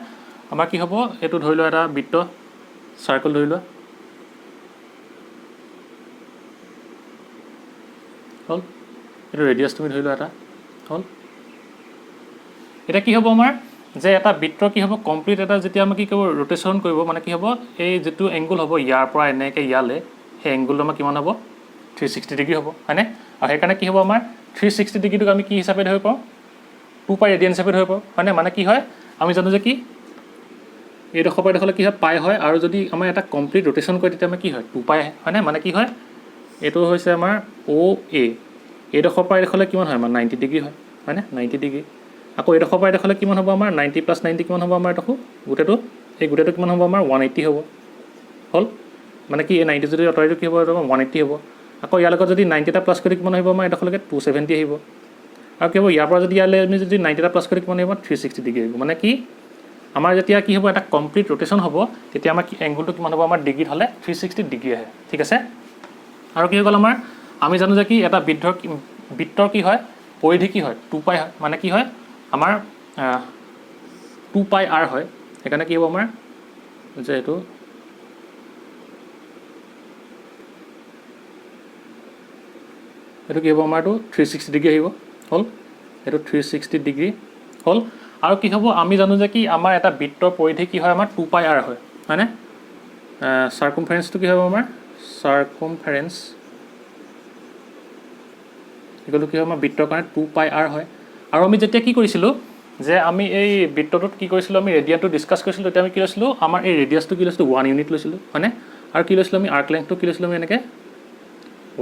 আমাৰ কি হ'ব এইটো ধৰি লোৱা এটা বৃত্ত চাৰ্কেল ধৰি লোৱা হ'ল এইটো ৰেডিয়াছ তুমি ধৰি লোৱা এটা হ'ল এতিয়া কি হ'ব আমাৰ যে এটা বৃত্ত কি হ'ব কমপ্লিট এটা যেতিয়া আমি কি কৰিব ৰোটেশ্যন কৰিব মানে কি হ'ব এই যিটো এংগুল হ'ব ইয়াৰ পৰা এনেকৈ ইয়ালৈ সেই এংগুলটো আমাৰ কিমান হ'ব 360 ডিগ্ৰী হ'ব হয়নে আৰু সেইকাৰণে কি হ'ব আমাৰ 360 ডিগ্ৰীটোক আমি কি হিচাপে ধৰিব পাৰোঁ 2 পাই ৰেডিয়ান হিচাপে ধৰিব পাৰোঁ হয়নে মানে কি হয় আমি জানো যে কি এইডোখৰ পৰা এইডোখৰলৈ কি হয় পাই হয় আৰু যদি আমাৰ এটা কমপ্লিট ৰোটেশ্যন কৰে তেতিয়া আমাৰ কি হয় 2 পাই আহে হয়নে মানে কি হয় এইটো হৈছে আমাৰ OA এইডোখৰ পৰা এইডোখৰলৈ কিমান হয় আমাৰ 90 ডিগ্ৰী হয় হয়নে 90 ডিগ্ৰী আকৌ এইডোখৰ পৰা এইডোখৰলৈ কিমান হ'ব আমাৰ 90 + 90 কিমান হ'ব আমাৰ এইডোখৰ গোটেইটো এই গোটেইটো কিমান হ'ব আমাৰ 180 হ'ব হ'ল মানে কি এই 90 যদি অতৰাইটো কি হ'ব 180 হ'ব আকৌ ইয়াৰ লগত যদি 90 এটা প্লাছ কৰি কিমান আহিব আমাৰ এইডোখৰলৈকে 270 আহিব আৰু কি হ'ব ইয়াৰ পৰা যদি ইয়ালৈ আমি যদি 90 এটা প্লাছ কৰি কিমান আহিব 360 ডিগ্ৰী আহিব মানে কি আমাৰ যেতিয়া কি হ'ব এটা কমপ্লিট ৰোটেশ্যন হ'ব তেতিয়া আমাৰ এংগলটো কিমান হ'ব আমাৰ ডিগ্ৰীত হ'লে 360 ডিগ্ৰী আহে ঠিক আছে আৰু কি হৈ গ'ল আমাৰ আমি জানো যে কি এটা বৃত্তৰ কি হয় পৰিধি কি হয় 2 পাই হয় মানে কি হয় আমাৰ 2 পাই r হয় সেইকাৰণে কি হ'ব আমাৰ যে এইটো কি হ'ব আমাৰটো 360 ডিগ্ৰী আহিব হ'ল এইটো 360 ডিগ্ৰী হ'ল আৰু কি হ'ব আমি জানো যে কি আমাৰ এটা বৃত্তৰ পৰিধি কি হয় আমাৰ 2 পাই r হয় হয়নে সাৰ্কামফাৰেন্সটো কি হ'ব আমাৰ সাৰ্কামফাৰেন্স এগুলো কি হয় আমাৰ বৃত্তৰ কাৰণে 2 পাই r হয় আৰু আমি যেতিয়া কি কৰিছিলোঁ যে আমি এই বৃত্তটোত কি কৰিছিলোঁ আমি ৰেডিয়ানটো ডিসকাস কৰিছিলোঁ তেতিয়া আমি কি লৈছিলোঁ আমাৰ এই ৰেডিয়াসটো কি লৈছিলোঁ 1 ইউনিট লৈছিলোঁ হয়নে আৰু কি লৈছিলোঁ আমি আৰ্ক লেংথটো কি লৈছিলোঁ আমি এনেকৈ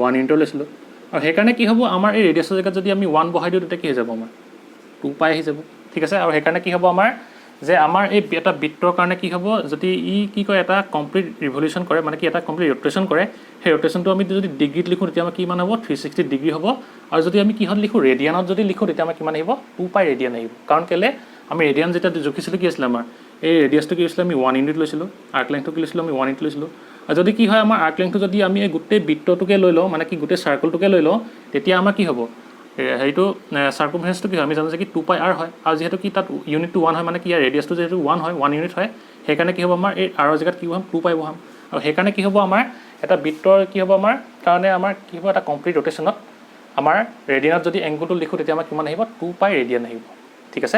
1 ইউনিট লৈছিলোঁ আৰু সেইকাৰণে কি হ'ব আমাৰ এই ৰেডিয়াসৰ জেগাত যদি আমি 1 বহাই দিওঁ তেতিয়া কি হৈ যাব আমাৰ 2 পাই আহি যাব ঠিক আছে আৰু সেইকাৰণে কি হ'ব আমাৰ যে আমাৰ এই এটা বৃত্তৰ কাৰণে কি হ'ব যদি ই কি কয় এটা কমপ্লিট ৰিভলিউশন কৰে মানে কি এটা কমপ্লিট ৰোটেশন কৰে সেই ৰোটেশনটো আমি যদি ডিগ্ৰীত লিখো তেতিয়া আমাৰ কিমান হ'ব 360 ডিগ্ৰী হ'ব আৰু যদি আমি কিহত লিখো ৰেডিয়ানত যদি লিখো তেতিয়া আমাৰ কিমান আহিব 2 পাই ৰেডিয়ান আহিব কাৰণ কেলে আমি ৰেডিয়ান যেটা জুখিছিলোঁ কি আছিল আমাৰ এই ৰেডিয়াসটো কি আছিল আমি 1 ইউনিট লৈছিলোঁ আৰ্ক লেংথটো কি লৈছিলোঁ আমি 1 ইউনিট লৈছিলোঁ আৰু যদি কি হয় আমাৰ আৰ্ক লেংথটো যদি আমি এই গোটেই বৃত্তটোকে লৈ লওঁ মানে কি গোটেই সাৰ্কলটোকে লৈ লওঁ তেতিয়া আমাৰ কি হ'ব হেইটো সাৰ্কামফাৰেন্সটো কি হয় আমি জানো যে কি 2 পাই r হয় আৰু যেহেতু কি তাত ইউনিটটো 1 হয় মানে কি ইয়াৰ ৰেডিয়াসটো যেহেতু 1 হয় 1 ইউনিট হয় সেইকাৰণে কি হ'ব আমাৰ এই r ৰ জেগাত কি হ'ব 2 পাই বহাম আৰু সেইকাৰণে কি হ'ব আমাৰ এটা বৃত্তৰ কি হ'ব আমাৰ কাৰণে আমাৰ কি হ'ব এটা কমপ্লিট ৰোটেশনত আমাৰ ৰেডিয়ানত যদি এংগলটো লিখো তেতিয়া আমাৰ কিমান আহিব 2 পাই ৰেডিয়ান আহিব ঠিক আছে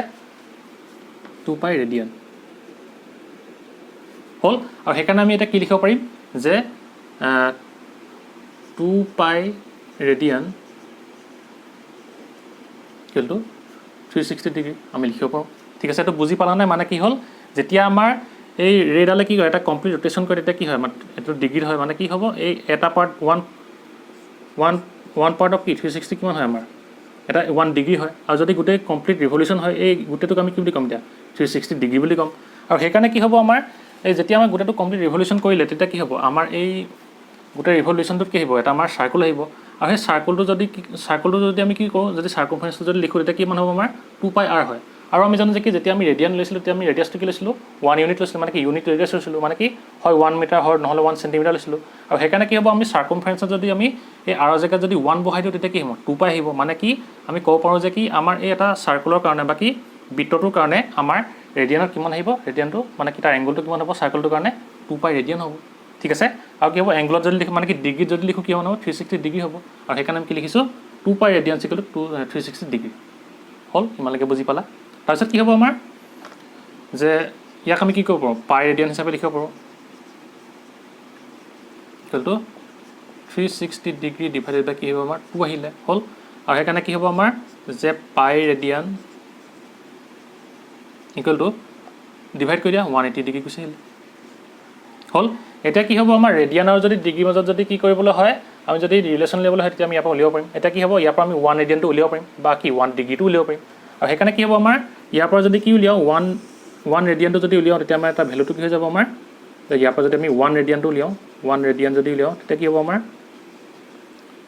2 পাই ৰেডিয়ান হ'ল আৰু সেইকাৰণে আমি এটা কি লিখিব পাৰিম যে 2 পাই ৰেডিয়ান কিন্তু 360 ডিগ্ৰী আমি লিখিব পাৰোঁ ঠিক আছে এইটো বুজি পালা নাই মানে কি হ'ল যেতিয়া আমাৰ এই ৰেডালে কি হয় এটা কমপ্লিট ৰোটেশন কৰে তেতিয়া কি হয় আমাৰ এইটো ডিগ্ৰীত হয় মানে কি হ'ব এই এটা পাৰ্ট 1 পাৰ্ট অফ কি 360 কিমান হয় আমাৰ এটা 1 ডিগ্ৰী হয় আৰু যদি গোটেই কমপ্লিট ৰিভলিউশন হয় এই গোটেইটোক আমি কি বুলি ক'ম এতিয়া 360 ডিগ্ৰী বুলি ক'ম আৰু সেইকাৰণে কি হ'ব আমাৰ এই যেতিয়া আমাৰ গোটেইটো কমপ্লিট ৰিভলিউশন কৰিলে তেতিয়া কি হ'ব আমাৰ এই গোটেই ৰিভলিউশনটোত কি আহিব এটা আমাৰ সাৰ্কল আহিব আৰু সেই সাৰ্কলটো যদি আমি কি কৰোঁ যদি সাৰ্কামফাৰেন্সটো যদি লিখোঁ তেতিয়া কিমান হ'ব আমাৰ 2 পাই r হয় আৰু আমি জানো যে কি যেতিয়া আমি ৰেডিয়ান লৈছিলোঁ তেতিয়া আমি ৰেডিয়াসটো কি লৈছিলোঁ 1 ইউনিট লৈছিলোঁ মানে কি ইউনিট ৰেডিয়াস লৈছিলোঁ মানে কি হয় 1 মিটাৰ হয় নহ'লে 1 চেণ্টিমিটাৰ লৈছিলোঁ আৰু সেইকাৰণে কি হ'ব আমি সাৰ্কামফাৰেন্সত যদি আমি এই r ৰ জেগাত যদি 1 বহাই দিওঁ তেতিয়া কি হ'ব 2 পাই আহিব মানে কি আমি ক'ব পাৰোঁ যে কি আমাৰ এই এটা সাৰ্কলৰ কাৰণে বা কি বৃত্তটোৰ কাৰণে আমাৰ ৰেডিয়ানত কিমান আহিব ৰেডিয়ানটো মানে কি তাৰ এংগলটো কিমান হ'ব সাৰ্কলটোৰ কাৰণে 2 পাই ৰেডিয়ান হ'ব ঠিক আছে আৰু কি হ'ব এংগলত যদি লিখো মানে কি ডিগ্ৰীত যদি লিখো কি হ'ব 360 ডিগ্ৰী হ'ব আৰু সেইকাৰণে আমি কি লিখিছোঁ 2 পাই ৰেডিয়ান ইকুৱেল টু 360 ডিগ্ৰী হ'ল ইমানলৈকে বুজি পালা তাৰপিছত কি হ'ব আমাৰ যে ইয়াক আমি কি কৰিব পাৰোঁ পাই ৰেডিয়ান হিচাপে লিখিব পাৰোঁ ইকুৱেল টু 360 ডিগ্ৰী ডিভাইডেড বাই কি হ'ব আমাৰ 2 আহিলে হ'ল আৰু সেইকাৰণে কি হ'ব আমাৰ যে পাই ৰেডিয়ান ইকুৱেল টু ডিভাইড কৰি দিয়া 180 ডিগ্ৰী গুচি আহিলে হ'ল এটা কি হ'ব আমাৰ ৰেডিয়ান আৰু যদি ডিগ্ৰী মাজত যদি কি কৰিবলৈ হয় আমি যদি ৰিলেশ্যন উলিয়াবলৈ হয় তেতিয়া আমি ইয়াৰ পৰা উলিয়াব পাৰিম এটা কি হ'ব ইয়াৰ পৰা আমি 1 ৰেডিয়ানটো উলিয়াব পাৰিম বা কি 1 ডিগ্ৰীটো উলিয়াব পাৰিম আৰু সেইকাৰণে কি হ'ব আমাৰ ইয়াৰ পৰা যদি কি উলিয়াও 1 ৰেডিয়ানটো যদি উলিয়াও তেতিয়া আমাৰ এটা ভেলুটো কি হৈ যাব আমাৰ ইয়াৰ পৰা যদি আমি 1 ৰেডিয়ানটো উলিয়াও 1 ৰেডিয়ান যদি উলিয়াও তেতিয়া কি হ'ব আমাৰ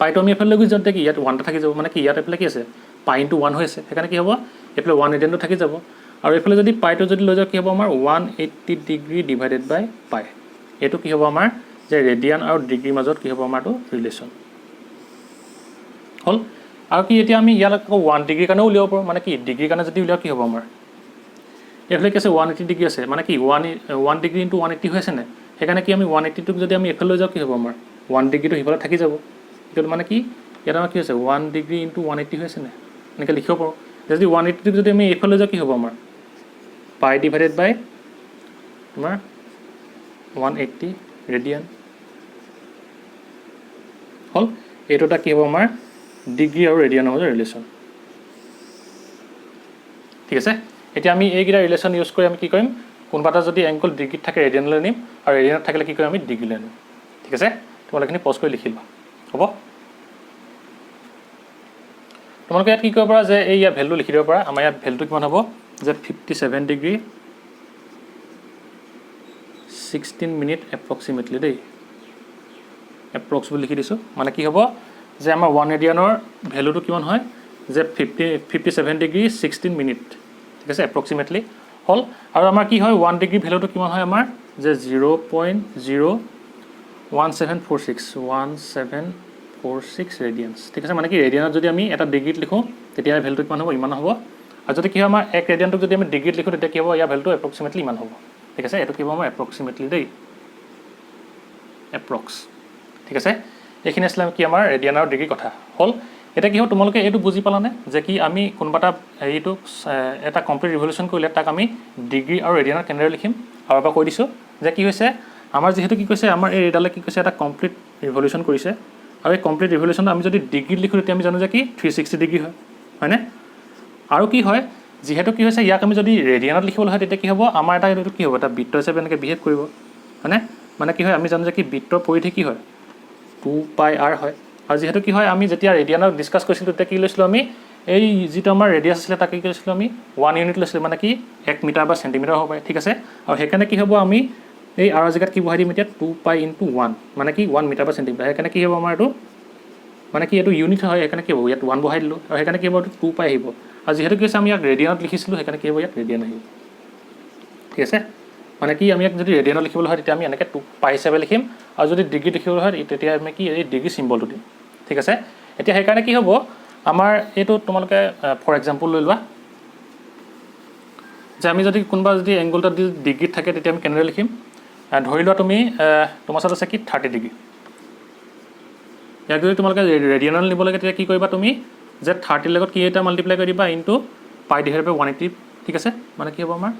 পাইটো আমি এফালে গুচি যাওঁতে কি ইয়াত 1 টা থাকি যাব মানে কি ইয়াত এফালে কি আছে পাই ইনটু 1 হৈ আছে সেইকাৰণে কি হ'ব এফালে 1 ৰেডিয়ানটো থাকি যাব আৰু এফালে যদি পাইটো যদি লৈ যাওঁ কি হ'ব আমাৰ 180 ডিগ্ৰী ডিভাইডেড বাই পাই এইটো কি হ'ব আমাৰ যে ৰেডিয়ান আৰু ডিগ্ৰীৰ মাজত কি হ'ব আমাৰটো ৰিলেশ্যন হ'ল আৰু কি এতিয়া আমি ইয়াক 1 ডিগ্ৰীৰ কাৰণে উলিয়াব পাৰোঁ মানে কি ডিগ্ৰীৰ কাৰণে যদি উলিয়াও কি হ'ব আমাৰ এফালে কি আছে 180 ডিগ্ৰী আছে মানে কি 1 ডিগ্ৰী ইনটু 180 হৈ আছে নে সেইকাৰণে কি আমি 180টোক যদি আমি এফালে লৈ যাওঁ কি হ'ব আমাৰ 1 ডিগ্ৰীটো সিফালে থাকি যাব কিন্তু মানে কি ইয়াত আমাৰ কি হৈছে 1 ডিগ্ৰী ইনটু 180 হৈ আছে নে এনেকৈ লিখিব পাৰোঁ যদি 180টোক যদি আমি এফালে লৈ যাওঁ কি হ'ব আমাৰ পাই ডিভাইডেড বাই তোমাৰ 180 ৰেডিয়ান হ'ল এইটো এটা কি হ'ব আমাৰ ডিগ্ৰী আৰু ৰেডিয়ানৰ মাজৰ ৰিলেশ্যন ঠিক আছে এতিয়া আমি এইকেইটা ৰিলেশ্যন ইউজ কৰি আমি কি কৰিম কোনোবা এটা যদি এংগল ডিগ্ৰীত থাকে ৰেডিয়ানলৈ নিম আৰু ৰেডিয়ানত থাকিলে কি কৰিম আমি ডিগ্ৰীলৈ নিম ঠিক আছে তোমালোকে এইখিনি পজ কৰি লিখি লোৱা হ'ব তোমালোকে ইয়াত কি কৰিব পাৰা যে এই ইয়াৰ ভেলু লিখি দিব পাৰা আমাৰ ইয়াত ভেলুটো কিমান হ'ব যে 57 ডিগ্ৰী 16 মিনিট এপ্ৰক্সিমেটলি দেই এপ্ৰক্স বুলি লিখি দিছোঁ মানে কি হ'ব যে আমাৰ 1 ৰেডিয়ানৰ ভেলুটো কিমান হয় যে 57 ডিগ্ৰী 16 মিনিট ঠিক আছে এপ্ৰক্সিমেটলি হ'ল আৰু আমাৰ কি হয় 1 ডিগ্ৰী ভেলুটো কিমান হয় আমাৰ যে 0.01746 ৰেডিয়ানছ ঠিক আছে মানে কি ৰেডিয়ানত যদি আমি এটা ডিগ্ৰীত লিখোঁ তেতিয়া ভেলুটো কিমান হ'ব ইমান হ'ব আৰু যদি কি হয় আমাৰ 1 ৰেডিয়ানটোক যদি আমি ডিগ্ৰীত লিখোঁ তেতিয়া কি হ'ব ইয়াৰ ভেলুটো এপ্ৰক্সিমেটলি ইমান হ'ব ঠিক আছে এইটো কি হ'ব আমাৰ এপ্ৰক্সিমেটলি দেই এপ্ৰক্স ঠিক আছে এইখিনি আছিলে কি আমাৰ ৰেডিয়ান আৰু ডিগ্ৰী কথা হ'ল এটা কি হ'ব তোমালোকে এইটো বুজি পালানে যে কি আমি কোনোবা এটা হেৰিটো এটা কমপ্লিট ৰিভলিউশ্যন কৰিলে তাক আমি ডিগ্ৰী আৰু ৰেডিয়ানত কেনেদৰে লিখিম আৰু এবাৰ কৈ দিছোঁ যে কি হৈছে আমাৰ যিহেতু কি কৈছে আমাৰ এই ৰেডালে কি কৈছে এটা কমপ্লিট ৰিভলিউশ্যন কৰিছে আৰু এই কমপ্লিট ৰিভলিউশ্যনটো আমি যদি ডিগ্ৰীত লিখোঁ তেতিয়া আমি জানো যে কি 360 ডিগ্ৰী হয় হয়নে আৰু কি হয় যিহেতু কি হৈছে ইয়াক আমি যদি ৰেডিয়ানত লিখিবলৈ হয় তেতিয়া কি হ'ব আমাৰ এটা এইটো কি হ'ব এটা বৃত্ত হিচাপে এনেকৈ বিহেভ কৰিব হয়নে মানে কি হয় আমি জানো যে কি বৃত্তৰ পৰিধি কি হয় 2πr হয় আৰু যেহেতু কি হয় আমি যেতিয়া ৰেডিয়ানক ডিসকাস কৰিছিলোঁ তেতিয়া কি লৈছিলোঁ আমি এই যেটো আমাৰ ৰেডিয়াস আছিল তাকে কি লৈছিলোঁ আমি 1 ইউনিট লৈছিলোঁ মানে কি 1 মিটাৰ বা সেন্টিমিটাৰ হ'ব পাৰে ঠিক আছে আৰু হেকানে কি হ'ব আমি এই r জায়গাত কি বহাই দিম এতিয়া 2π * 1 মানে কি 1 মিটাৰ বা সেন্টিমিটাৰ হেকানে কি হ'ব আমাৰ এটো মানে কি এটো ইউনিট হয় হেকানে কি হ'ব ইয়াত 1 বহাই দিলোঁ আৰু হেকানে কি হ'ব 2π আহিব আৰু যেহেতু কি আছে আমি ইয়াক ৰেডিয়ানত লিখিছিলোঁ হেকানে কি হ'ব ইয়াত ৰেডিয়ান আহিব ঠিক আছে মানে কি আমি যদি ৰেডিয়ানত লিখিবলৈ হয় তেতিয়া আমি এনেকৈ 2π হিচাপে লিখিম আৰু যদি ডিগ্ৰী লিখিবলৈ হয় তেতিয়া আমি কি এই ডিগ্ৰী সিম্বলটো দিম ঠিক আছে এতিয়া হেকাৰণে কি হ'ব আমাৰ এইটো তোমালোকে ফৰ এক্সাম্পল লৈ লোৱা যে আমি যদি কোনবা যদি এংগলটা ডিগ্ৰীত থাকে তেতিয়া আমি কেনেদৰে লিখিম ধৰি লোৱা তুমি তোমাৰ সাথে আছে কি 30 ডিগ্ৰী ইয়াক যদি তোমালোকে ৰেডিয়ানত নিব লাগে তেতিয়া কি কৰিবা তুমি যে 30 লগত কি এটা মাল্টিপ্লাই কৰি দিবা ইনটু π / 180 ঠিক আছে মানে কি হ'ব আমাৰ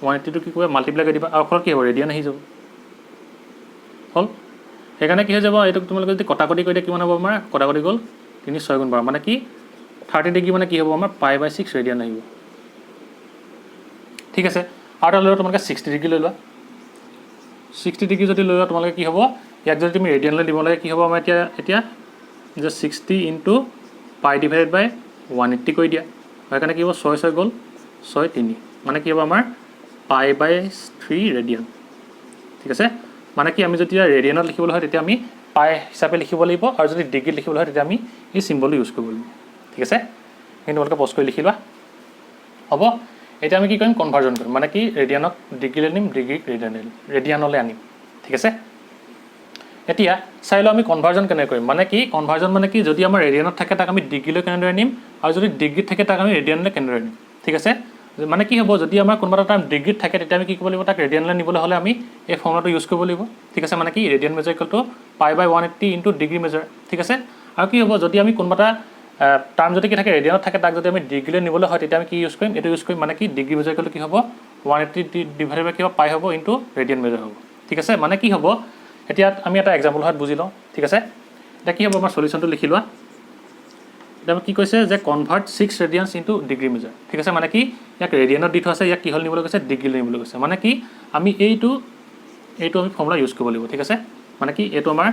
180 টো কি কৰিবা মাল্টিপ্লাই কৰি দিবা আৰু ফলত কি হ'ব ৰেডিয়ান আহি যাব হল হেকানে কি হৈ যাব এটো তোমালোকে যদি কটাকটি কৰি দিয়া কিমান হ'ব আমাৰ কটাকটি গল 3 6 গুণ 12 মানে কি 30 ডিগ্ৰী মানে কি হ'ব আমাৰ π/6 ৰেডিয়ান আহিব ঠিক আছে আৰু লৈ তোমালোকে 60 ডিগ্ৰী লৈ লোৱা 60 ডিগ্ৰী যদি লৈ লোৱা তোমালোকে কি হ'ব ইয়াক যদি তুমি ৰেডিয়ানলৈ দিব লাগে কি হ'ব আমাৰ এতিয়া যে 60 * π / 180 কৰি দিয়া হেকানে কি হ'ব 6 6 গল 6 3 মানে কি হ'ব আমাৰ π/3 ৰেডিয়ান ঠিক আছে মানে কি আমি যেতিয়া ৰেডিয়ানত লিখিবলৈ হয় তেতিয়া আমি π হিচাপে লিখিব লাগিব আৰু যদি ডিগ্ৰী লিখিবলৈ হয় তেতিয়া আমি এই সিম্বলটো ইউজ কৰিব লাগিব ঠিক আছে কিন্তু তোমালোকে পজ কৰি লিখি লোৱা হ'ব এটা আমি কি কৰিম কনভাৰজন কৰিম মানে কি ৰেডিয়ানক ডিগ্ৰীলৈ নিম ডিগ্ৰী ৰেডিয়ানলৈ আনিম ঠিক আছে এতিয়া চাই লও আমি কনভাৰজন কেনে কৰিম মানে কি কনভাৰজন মানে কি যদি আমাৰ ৰেডিয়ানত থাকে তাক আমি ডিগ্ৰীলৈ কেনেদৰে নিম আৰু যদি ডিগ্ৰীত থাকে তাক আমি ৰেডিয়ানলৈ কেনেদৰে নিম ঠিক আছে মানে কি হ'ব যদি আমাৰ কোনোবা এটা ডিগ্ৰীত থাকে তেতিয়া আমি কি কৰিব লাগিব তাক ৰেডিয়ানলৈ নিবলৈ হ'লে আমি এই ফৰ্মুলাটো ইউজ কৰিব লাগিব ঠিক আছে মানে কি radian measure equal to π/180 into degree measure ঠিক আছে আৰু কি হ'ব যদি আমি কোনোবা এটা টাৰ্ম যদি কি থাকে ৰেডিয়ানত থাকে তাক যদি আমি ডিগ্ৰীলৈ নিবলৈ হয় তেতিয়া আমি কি ইউজ কৰিম এটো ইউজ কৰিম মানে কি ডিগ্ৰী মেজাৰ ইকুৱেল টু কি হ'ব 180 ডিভাইডেড বাই কি হ'ব π হ'ব ইনটু ৰেডিয়ান মেজাৰ হ'ব ঠিক আছে মানে কি হ'ব এতিয়া আমি এটা এক্সাম্পল হয় বুজি লওঁ ঠিক আছে এটা কি হ'ব আমাৰ সলিউশনটো লিখি লোৱা এটা কি কৈছে যে কনভাৰ্ট 6 ৰেডিয়ানছ ইনটু ডিগ্ৰী মেজাৰ ঠিক আছে মানে কি ইয়াক ৰেডিয়ানত দি থোৱা আছে ইয়াক কি হল নিবলৈ কৈছে ডিগ্ৰীলৈ নিবলৈ কৈছে মানে কি আমি এইটো আমি ফৰ্মুলা ইউজ কৰিব লাগিব ঠিক আছে মানে কি এইটো আমাৰ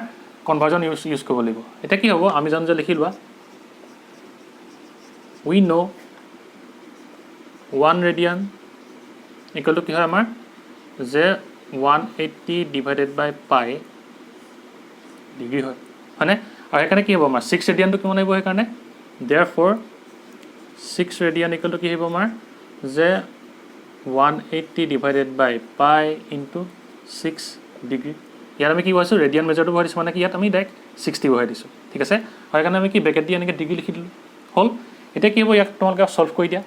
কনভাৰজন ইউজ কৰিব লাগিব এটা কি হ'ব আমি জানো যে লিখি লোৱা we know 1 radian equal to কি হয় আমাৰ যে 180 divided by pi ডিগ্ৰী হয় মানে আৰু এখানে কি হ'ব আমাৰ 6 ৰেডিয়ান টো কিমান আহিব হেকাৰণে therefore 6 radian equal to কি হ'ব আমাৰ যে 180 divided by pi into 6 degree ইয়াৰ আমি কি কৈছো ৰেডিয়ান মেজাৰটো বহাই দিছো মানে কি ইয়াত আমি ডাইৰেক্ট 60 বহাই দিছো ঠিক আছে আৰু এখানে আমি কি ব্ৰেকেট দি এনেকৈ ডিগ্ৰী লিখি দিলো হল এটা কি হ'ব ইয়াক তোমালোকে সলভ কৰি দিয়া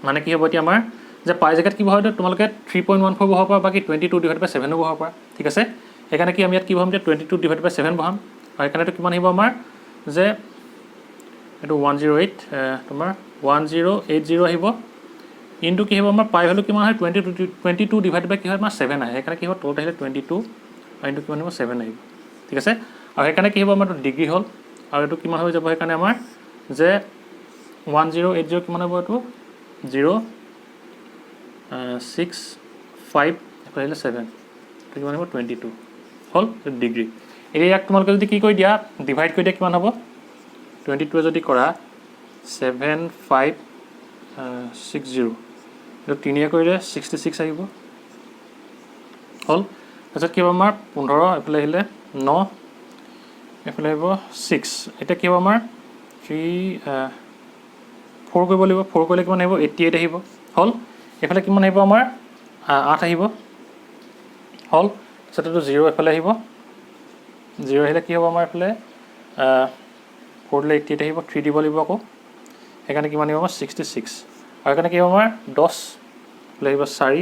মানে কি হ'ব এতিয়া আমাৰ যে পাই জায়গাত কি বহাই দিও তোমালোকে 3.14 বহাব পাৰা বাকি 22 ডিভাইড বাই 7 বহাব পাৰা ঠিক আছে এখানে কি আমি ইয়াত কি বহাম যে 22 ডিভাইড বাই 7 বহাম আৰু এখানেটো কিমান আহিব আমাৰ যে এটো 108 তোমাৰ 1080 আহিব ইনটু কি হ'ব আমাৰ পাই ভ্যালু কিমান হয় 22 ডিভাইড বাই কি হয় আমাৰ 7 আহে এখানে কি হ'ব টোটাল আহিলে 22 আৰু ইনটু কিমান হ'ব 7 আহিব ঠিক আছে আৰু সেইকাৰণে কি হ'ব আমাৰ ডিগ্ৰী হ'ল আৰু এইটো কিমান হৈ যাব সেইকাৰণে আমাৰ যে 1080 কিমান হ'ব এইটো 0.65 এফালে আহিলে 7 এইটো কিমান হ'ব 22 হ'ল ডিগ্ৰী এতিয়া ইয়াক তোমালোকে যদি কি কৰি দিয়া ডিভাইড কৰি দিয়া কিমান হ'ব 22 যদি কৰা 7560 এইটো 3 কৰিলে 66 আহিব হ'ল তাৰপিছত কি হ'ব আমাৰ 15 এফালে আহিলে 9 এফালে আহিব 6 এতিয়া কি হ'ব আমাৰ 4 কৰিব লাগিব 4 কৰিলে কিমান আহিব 88 আহিব হ'ল এফালে কিমান আহিব আমাৰ 8 আহিব হ'ল তাৰপিছত এইটো 0 এফালে আহিব 0 আহিলে কি হ'ব আমাৰ এফালে 4 দিলে 88 আহিব 3 দিব লাগিব আকৌ সেইকাৰণে কিমান আহিব আমাৰ 66 আৰু সেইকাৰণে কি হ'ব আমাৰ 10 এফালে আহিব 4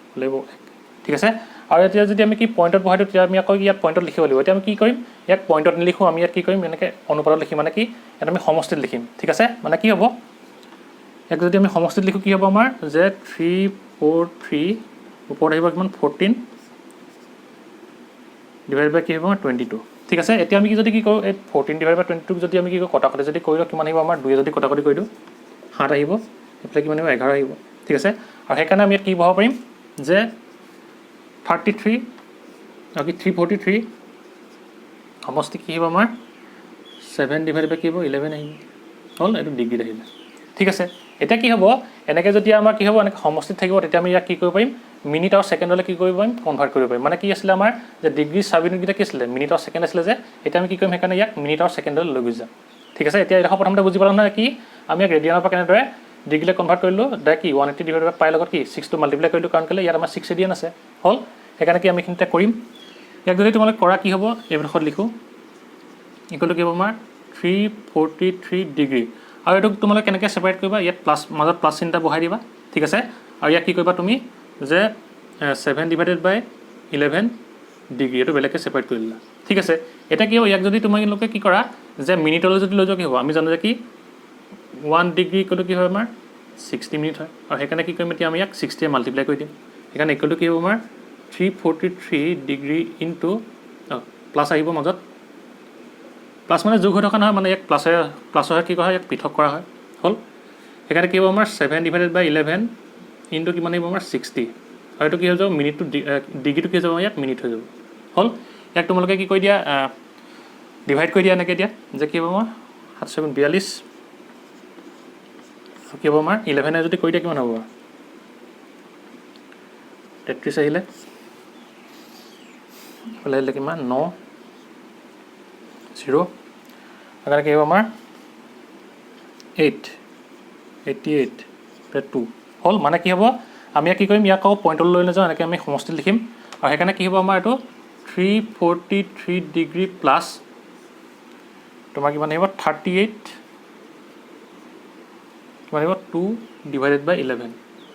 এফালে আহিব 1 ঠিক আছে আৰু এতিয়া যদি আমি কি পইণ্টত বহাই দিওঁ তেতিয়া আমি আকৌ ইয়াত পইণ্টত লিখিব লাগিব এতিয়া আমি কি কৰিম ইয়াক পইণ্টত নিলিখোঁ আমি ইয়াত কি কৰিম এনেকৈ অনুপাতত লিখিম মানে কি ইয়াত আমি সমষ্টিত লিখিম ঠিক আছে মানে কি হ'ব ইয়াক যদি আমি সমষ্টিত লিখোঁ কি হ'ব আমাৰ যে 343 ওপৰত আহিব কিমান 14 ডিভাইড বাই কি হ'ব আমাৰ 22 ঠিক আছে এতিয়া আমি কি যদি কি কৰোঁ এই 14 ডিভাইড বাই 22 যদি আমি কি কৰোঁ কটাকটি যদি কৰি দিওঁ কিমান আহিব আমাৰ 2 যদি কটাকটি কৰি দিওঁ 7 আহিব এইফালে কিমান আহিব 11 আহিব ঠিক আছে আৰু সেইকাৰণে আমি ইয়াত কি বহাব পাৰিম যে 33 কি 343 সমষ্টি কি হ'ব আমাৰ 7 ডিভাইড বাই কি হ'ব 11 আহিব হ'ল এইটো ডিগ্ৰীত আহিলে ঠিক আছে এতিয়া কি হ'ব এনেকৈ যেতিয়া আমাৰ কি হ'ব এনেকৈ সমষ্টিত থাকিব তেতিয়া আমি ইয়াক কি কৰিব পাৰিম মিনিট আৰু ছেকেণ্ডলৈ কি কৰিব পাৰিম কনভাৰ্ট কৰিব পাৰিম মানে কি আছিলে আমাৰ যে ডিগ্ৰী চাব ইউনিটকেইটা কি আছিলে মিনিট আৰু ছেকেণ্ড আছিলে যে এতিয়া আমি কি কৰিম সেইকাৰণে ইয়াক মিনিট আৰু ছেকেণ্ডলৈ লৈ গুচি যাম ঠিক আছে এতিয়া এইডোখৰ প্ৰথমতে বুজি পালোঁ নহয় কি আমি ইয়াক ৰেডিয়ানৰ পৰা কেনেদৰে ডিগ্ৰীলৈ কনভাৰ্ট কৰিলোঁ ডাইৰেক্ট কি 180 ডিভাইড বাই পাই লগত কি 6 মাল্টিপ্লাই কৰিলোঁ কাৰণ কেলৈ ইয়াত আমাৰ 6 ৰেডিয়ান আছে হ'ল সেইকাৰণে কি আমি এইখিনিতে কৰিম ইয়াক যদি তোমালোকে কৰা কি হ'ব এইডোখৰত লিখোঁ ইকুৱেল টু কি হ'ব আমাৰ 343 ডিগ্ৰী আৰু এইটোক তোমালোকে কেনেকৈ ছেপাৰেট কৰিবা ইয়াত প্লাছ মাজত প্লাছ চিনটা বহাই দিবা ঠিক আছে আৰু ইয়াক কি কৰিবা তুমি যে 7 ডিভাইডেড বাই 11 ডিগ্ৰী এইটো বেলেগকৈ ছেপাৰেট কৰি দিলা ঠিক আছে এতিয়া কি হ'ব ইয়াক যদি তোমালোকে কি কৰা যে মিনিটলৈ যদি লৈ যোৱা কি হ'ব আমি জানো যে কি 1 ডিগ্ৰী ইকুৱেল টু কি হয় আমাৰ 60 মিনিট হয় আৰু সেইকাৰণে কি কৰিম এতিয়া আমি ইয়াক 60 মাল্টিপ্লাই কৰি দিম সেইকাৰণে ইকুৱেল টু কি হ'ব আমাৰ 343 ডিগ্ৰী ইনটু প্লাছ আহিব মাজত প্লাছ মানে যোগ হৈ থকা নহয় মানে ইয়াক প্লাছৰ কি কৰা হয় ইয়াক পৃথক কৰা হয় হ'ল সেইকাৰণে কি হ'ব আমাৰ 7 ডিভাইডেড বাই 11 ইনটু কিমান আহিব আমাৰ 60 আৰু এইটো কি হৈ যাব মিনিটটো ডিগ্ৰীটো কি হৈ যাব ইয়াত মিনিট হৈ যাব হ'ল ইয়াক তোমালোকে কি কৰি দিয়া ডিভাইড কৰি দিয়া এনেকৈ দিয়া যে কি হ'ব আমাৰ 7 7 42 কি হ'ব আমাৰ 11 যদি কৰি দিয়া কিমান হ'ব 33 আহিলে এইফালে আহিলে কিমান 9 0 সেইকাৰণে কি হ'ব আমাৰ 88 2 হ'ল মানে কি হ'ব আমি ইয়াক কি কৰিম ইয়াক আকৌ পইণ্টলৈ লৈ নাযাওঁ এনেকৈ আমি সমষ্টিত লিখিম আৰু সেইকাৰণে কি হ'ব আমাৰ এইটো 343 ডিগ্ৰী প্লাছ তোমাৰ কিমান আহিব 38 কিমান আহিব 2 ডিভাইডেড বাই 11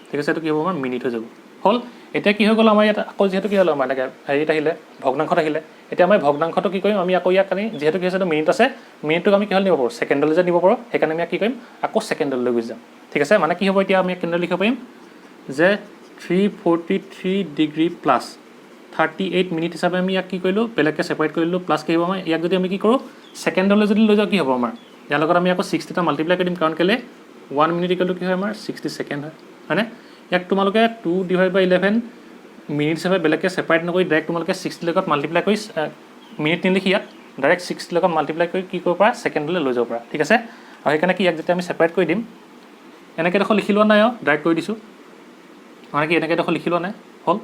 ঠিক আছে এইটো কি হ'ব আমাৰ মিনিট হৈ যাব হ'ল এতিয়া কি হৈ গ'ল আমাৰ ইয়াত আকৌ যিহেতু কি হ'ল আমাৰ এনেকৈ হেৰিত আহিলে ভগ্নাংশত আহিলে এতিয়া আমি ভগ্নাংশটো কি কৰিম আমি আকৌ ইয়াক আমি যিহেতু কি হৈছে মিনিট আছে মিনিটটোক আমি কিহলৈ নিব পাৰোঁ ছেকেণ্ডলৈ যে নিব পাৰোঁ সেইকাৰণে আমি ইয়াক কি কৰিম আকৌ ছেকেণ্ডলৈ লৈ গুচি যাম ঠিক আছে মানে কি হ'ব এতিয়া আমি কেনেদৰে লিখিব পাৰিম যে 343 ডিগ্ৰী প্লাছ 38 মিনিট হিচাপে আমি ইয়াক কি কৰিলোঁ বেলেগকৈ ছেপাৰেট কৰিলোঁ প্লাছ কি হ'ব আমাৰ ইয়াক যদি আমি কি কৰোঁ ছেকেণ্ডলৈ যদি লৈ যাওঁ কি হ'ব আমাৰ ইয়াৰ লগত আমি আকৌ 60টা মাল্টিপ্লাই কৰি দিম কাৰণ কেলৈ 1 মিনিট ইকুৱেল টু কি হয় আমাৰ 60 ছেকেণ্ড হয় হয়নে ইয়াক তোমালোকে 2 ডিভাইড বাই 11 মিনিট হিচাপে বেলেগকৈ ছেপাৰেট নকৰি ডাইৰেক্ট তোমালোকে 60 লগত মাল্টিপ্লাই কৰি মিনিট নিলিখি ইয়াত ডাইৰেক্ট 60 লগত মাল্টিপ্লাই কৰি কি কৰিব পাৰা ছেকেণ্ডলৈ লৈ যাব পাৰা ঠিক আছে আৰু সেইকাৰণে কি ইয়াক যেতিয়া আমি ছেপাৰেট কৰি দিম এনেকৈ এডোখৰ লিখি লোৱা নাই আৰু ডাইৰেক্ট কৰি দিছোঁ মানে কি এনেকৈ এডোখৰ লিখি লোৱা নাই হ'ল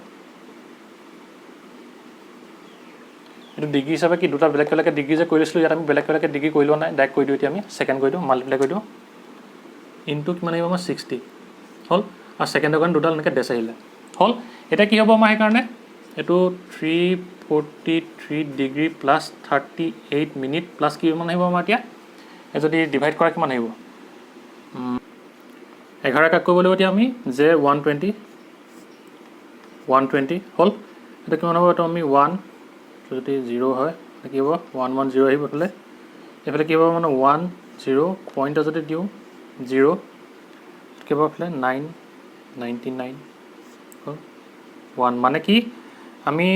এইটো ডিগ্ৰী হিচাপে কি দুটা বেলেগ বেলেগকৈ ডিগ্ৰী যে কৰি লৈছিলোঁ ইয়াত আমি বেলেগ বেলেগকৈ ডিগ্ৰী কৰি লোৱা নাই ডাইৰেক্ট কৰি দিওঁ এতিয়া আমি ছেকেণ্ড কৰি দিওঁ মাল্টিপ্লাই কৰি দিওঁ ইনটু কিমান আহিব আমাৰ 60 হ'ল আৰু ছেকেণ্ডৰ কাৰণে দুডাল এনেকৈ ডেছ আহিলে হ'ল এতিয়া কি হ'ব আমাৰ সেইকাৰণে এইটো 343 ডিগ্ৰী প্লাছ 38 মিনিট প্লাছ কিমান আহিব আমাৰ এতিয়া যদি ডিভাইড কৰা কিমান আহিব 11 কাক কৰিব লাগিব এতিয়া আমি যে 120 হ'ল এতিয়া কিমান হ'ব এইটো আমি 1 যদি 0 হয় কি হ'ব 110 আহিব এইফালে কি হ'ব মানে 10 পইণ্ট যদি দিওঁ 0 কি হ'ব এইফালে 999 হ'ল 1 মানে কি আমি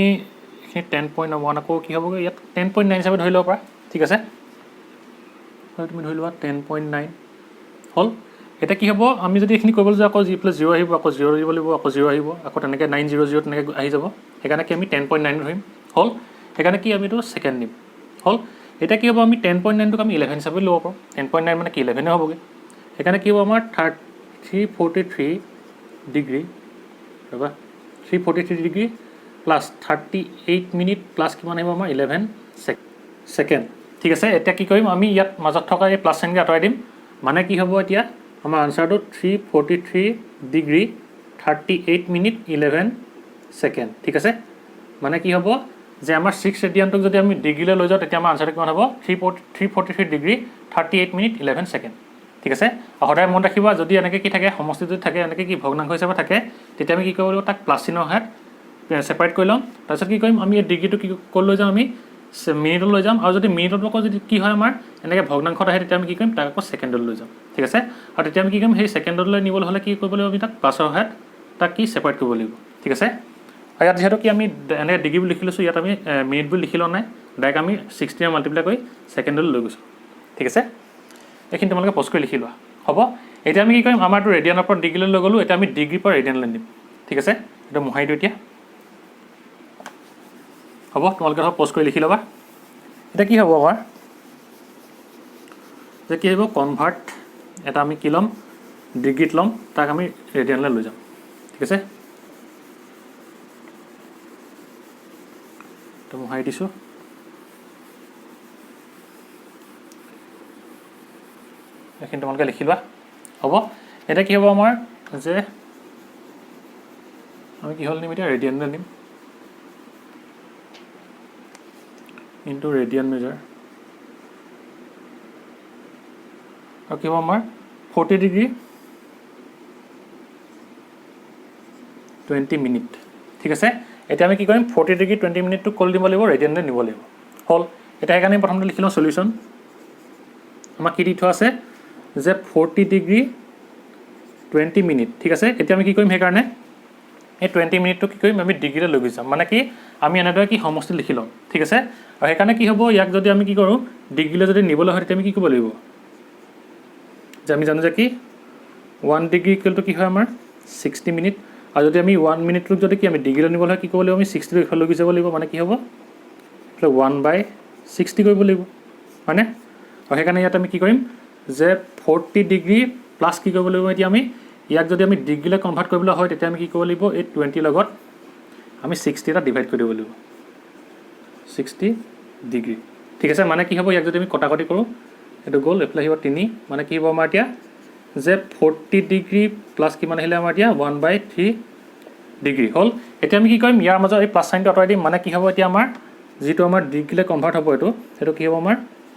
এইখিনি 10.1 আকৌ কি হ'বগৈ ইয়াত 10.9 হিচাপে ধৰি ল'ব পাৰা ঠিক আছে তুমি ধৰি লোৱা 10.9 হ'ল এটা কি হ'ব আমি যদি এইখিনি কৰিবলৈ যাওঁ আকৌ G+0 আহিব আকৌ 0 দিব লাগিব আকৌ 0 আহিব আকৌ তেনেকৈ 900 তেনেকৈ আহি যাব সেইকাৰণে কি আমি 10.9 ধৰিম হ'ল সেইকাৰণে কি আমি এইটো ছেকেণ্ড দিম হ'ল এটা কি হ'ব আমি 10.9টোক আমি 11 হিচাপে ল'ব পাৰোঁ 10.9 মানে কি 11 হ'বগৈ সেইকাৰণে কি হ'ব আমাৰ 343 ডিগ্ৰী ৰ'বা 343 ডিগ্ৰী প্লাছ 38 মিনিট প্লাছ কিমান আহিব আমাৰ 11 ছেকেণ্ড ঠিক আছে এতিয়া কি কৰিম আমি ইয়াত মাজত থকা এই প্লাছ চাইনটো আঁতৰাই দিম মানে কি হ'ব এতিয়া আমাৰ আনচাৰটো 343 ডিগ্ৰী 38 মিনিট 11 ছেকেণ্ড ঠিক আছে মানে কি হ'ব যে আমাৰ 6 ৰেডিয়ানটোক যদি আমি ডিগ্ৰীলৈ লৈ যাওঁ তেতিয়া আমাৰ আনচাৰটো কিমান হ'ব 343 ডিগ্ৰী 38 মিনিট 11 ছেকেণ্ড ঠিক আছে সদায় মনত ৰাখিবা যদি এনেকৈ কি থাকে সমষ্টি যদি থাকে এনেকৈ কি ভগ্নাংশ হিচাপে থাকে তেতিয়া আমি কি কৰিব লাগিব তাক প্লাছ চিহ্নৰ সহায়ত ছেপাৰেট কৰি ল'ম তাৰপিছত কি কৰিম আমি এই ডিগ্ৰীটো কি ক'ত লৈ যাম আমি মিনিটত লৈ যাম আৰু যদি মিনিটত আকৌ যদি কি হয় আমাৰ এনেকৈ ভগ্নাংশত আহে তেতিয়া আমি কি কৰিম তাক আকৌ ছেকেণ্ডত লৈ যাম ঠিক আছে আৰু তেতিয়া আমি কি কৰিম সেই ছেকেণ্ডলৈ নিবলৈ হ'লে কি কৰিব লাগিব আমি তাক প্লাছৰ সহায়ত তাক কি ছেপাৰেট কৰিব লাগিব ঠিক আছে আৰু ইয়াত যিহেতু কি আমি এনেকৈ ডিগ্ৰী বুলি লিখি লৈছোঁ ইয়াত আমি মিনিট বুলি লিখি লোৱা নাই ডাইৰেক্ট আমি 60 মাল্টিপ্লাই কৰি ছেকেণ্ডলৈ লৈ গৈছোঁ ঠিক আছে এইখিনি তোমালোকে পষ্ট কৰি লিখি লোৱা হ'ব এতিয়া আমি কি কৰিম আমাৰটো ৰেডিয়ানৰ পৰা ডিগ্ৰীলৈ লৈ গ'লোঁ এতিয়া আমি ডিগ্ৰীৰ পৰা ৰেডিয়ানলৈ নিম ঠিক আছে এইটো মোহাৰি দিওঁ এতিয়া হ'ব তোমালোকে সব পষ্ট কৰি লিখি ল'বা এতিয়া কি হ'ব আমাৰ যে কি হ'ব কনভাৰ্ট এটা আমি কি ল'ম ডিগ্ৰীত ল'ম তাক আমি ৰেডিয়ানলৈ লৈ যাম ঠিক আছে তো মোহাৰি দিছোঁ এইখিনি তোমালোকে লিখি লোৱা হ'ব এতিয়া কি হ'ব আমাৰ যে আমি কি হ'ল নিম এতিয়া ৰেডিয়ানলৈ নিম ইনটু ৰেডিয়ান মেজাৰ আৰু কি হ'ব আমাৰ 40 ডিগ্ৰী 20 মিনিট ঠিক আছে এতিয়া আমি কি কৰিম 40 ডিগ্ৰী 20 মিনিটটো ক'ল দিব লাগিব ৰেডিয়ানলৈ নিব লাগিব হ'ল এতিয়া সেইকাৰণে প্ৰথমতে লিখি লওঁ সলিউশ্যন আমাক কি দি থোৱা আছে যে 40 ডিগ্ৰী 20 মিনিট ঠিক আছে এতিয়া আমি কি কৰিম সেইকাৰণে এই 20 মিনিটটো কি কৰিম আমি ডিগ্ৰীলৈ লৈ গৈ যাম মানে কি আমি এনেদৰে কি সমষ্টি লিখি ল'ম ঠিক আছে আৰু সেইকাৰণে কি হ'ব ইয়াক যদি আমি কি কৰোঁ ডিগ্ৰীলৈ যদি নিবলৈ হয় তেতিয়া আমি কি কৰিব লাগিব যে আমি জানো যে কি 1 ডিগ্ৰী ইকুৱেলটো কি হয় আমাৰ 60 মিনিট আৰু যদি আমি 1 মিনিটটোক যদি কি আমি ডিগ্ৰীলৈ নিবলৈ হয় কি কৰিব লাগিব আমি 60 লৈ লৈ যাব লাগিব মানে কি হ'ব 1/60 কৰিব লাগিব হয়নে আৰু সেইকাৰণে ইয়াত আমি কি কৰিম যে 40 ডিগ্ৰী প্লাছ কি কৰিব লাগিব এতিয়া আমি ইয়াক যদি আমি ডিগ্ৰীলৈ কনভাৰ্ট কৰিবলৈ হয় তেতিয়া আমি কি কৰিব লাগিব এই 20 লগত আমি 60 এটা ডিভাইড কৰি দিব লাগিব 60 ডিগ্ৰী ঠিক আছে মানে কি হ'ব ইয়াক যদি আমি কটাকটি কৰোঁ এইটো গ'ল এইফালে আহিব 3 মানে কি হ'ব আমাৰ এতিয়া যে 40 ডিগ্ৰী প্লাছ কিমান আহিলে আমাৰ এতিয়া 1/3 ডিগ্ৰী হ'ল এতিয়া আমি কি কৰিম ইয়াৰ মাজত এই প্লাছ চাইনটো আঁতৰাই দিম মানে কি হ'ব এতিয়া আমাৰ যিটো আমাৰ ডিগ্ৰীলৈ কনভাৰ্ট হ'ব এইটো সেইটো কি হ'ব আমাৰ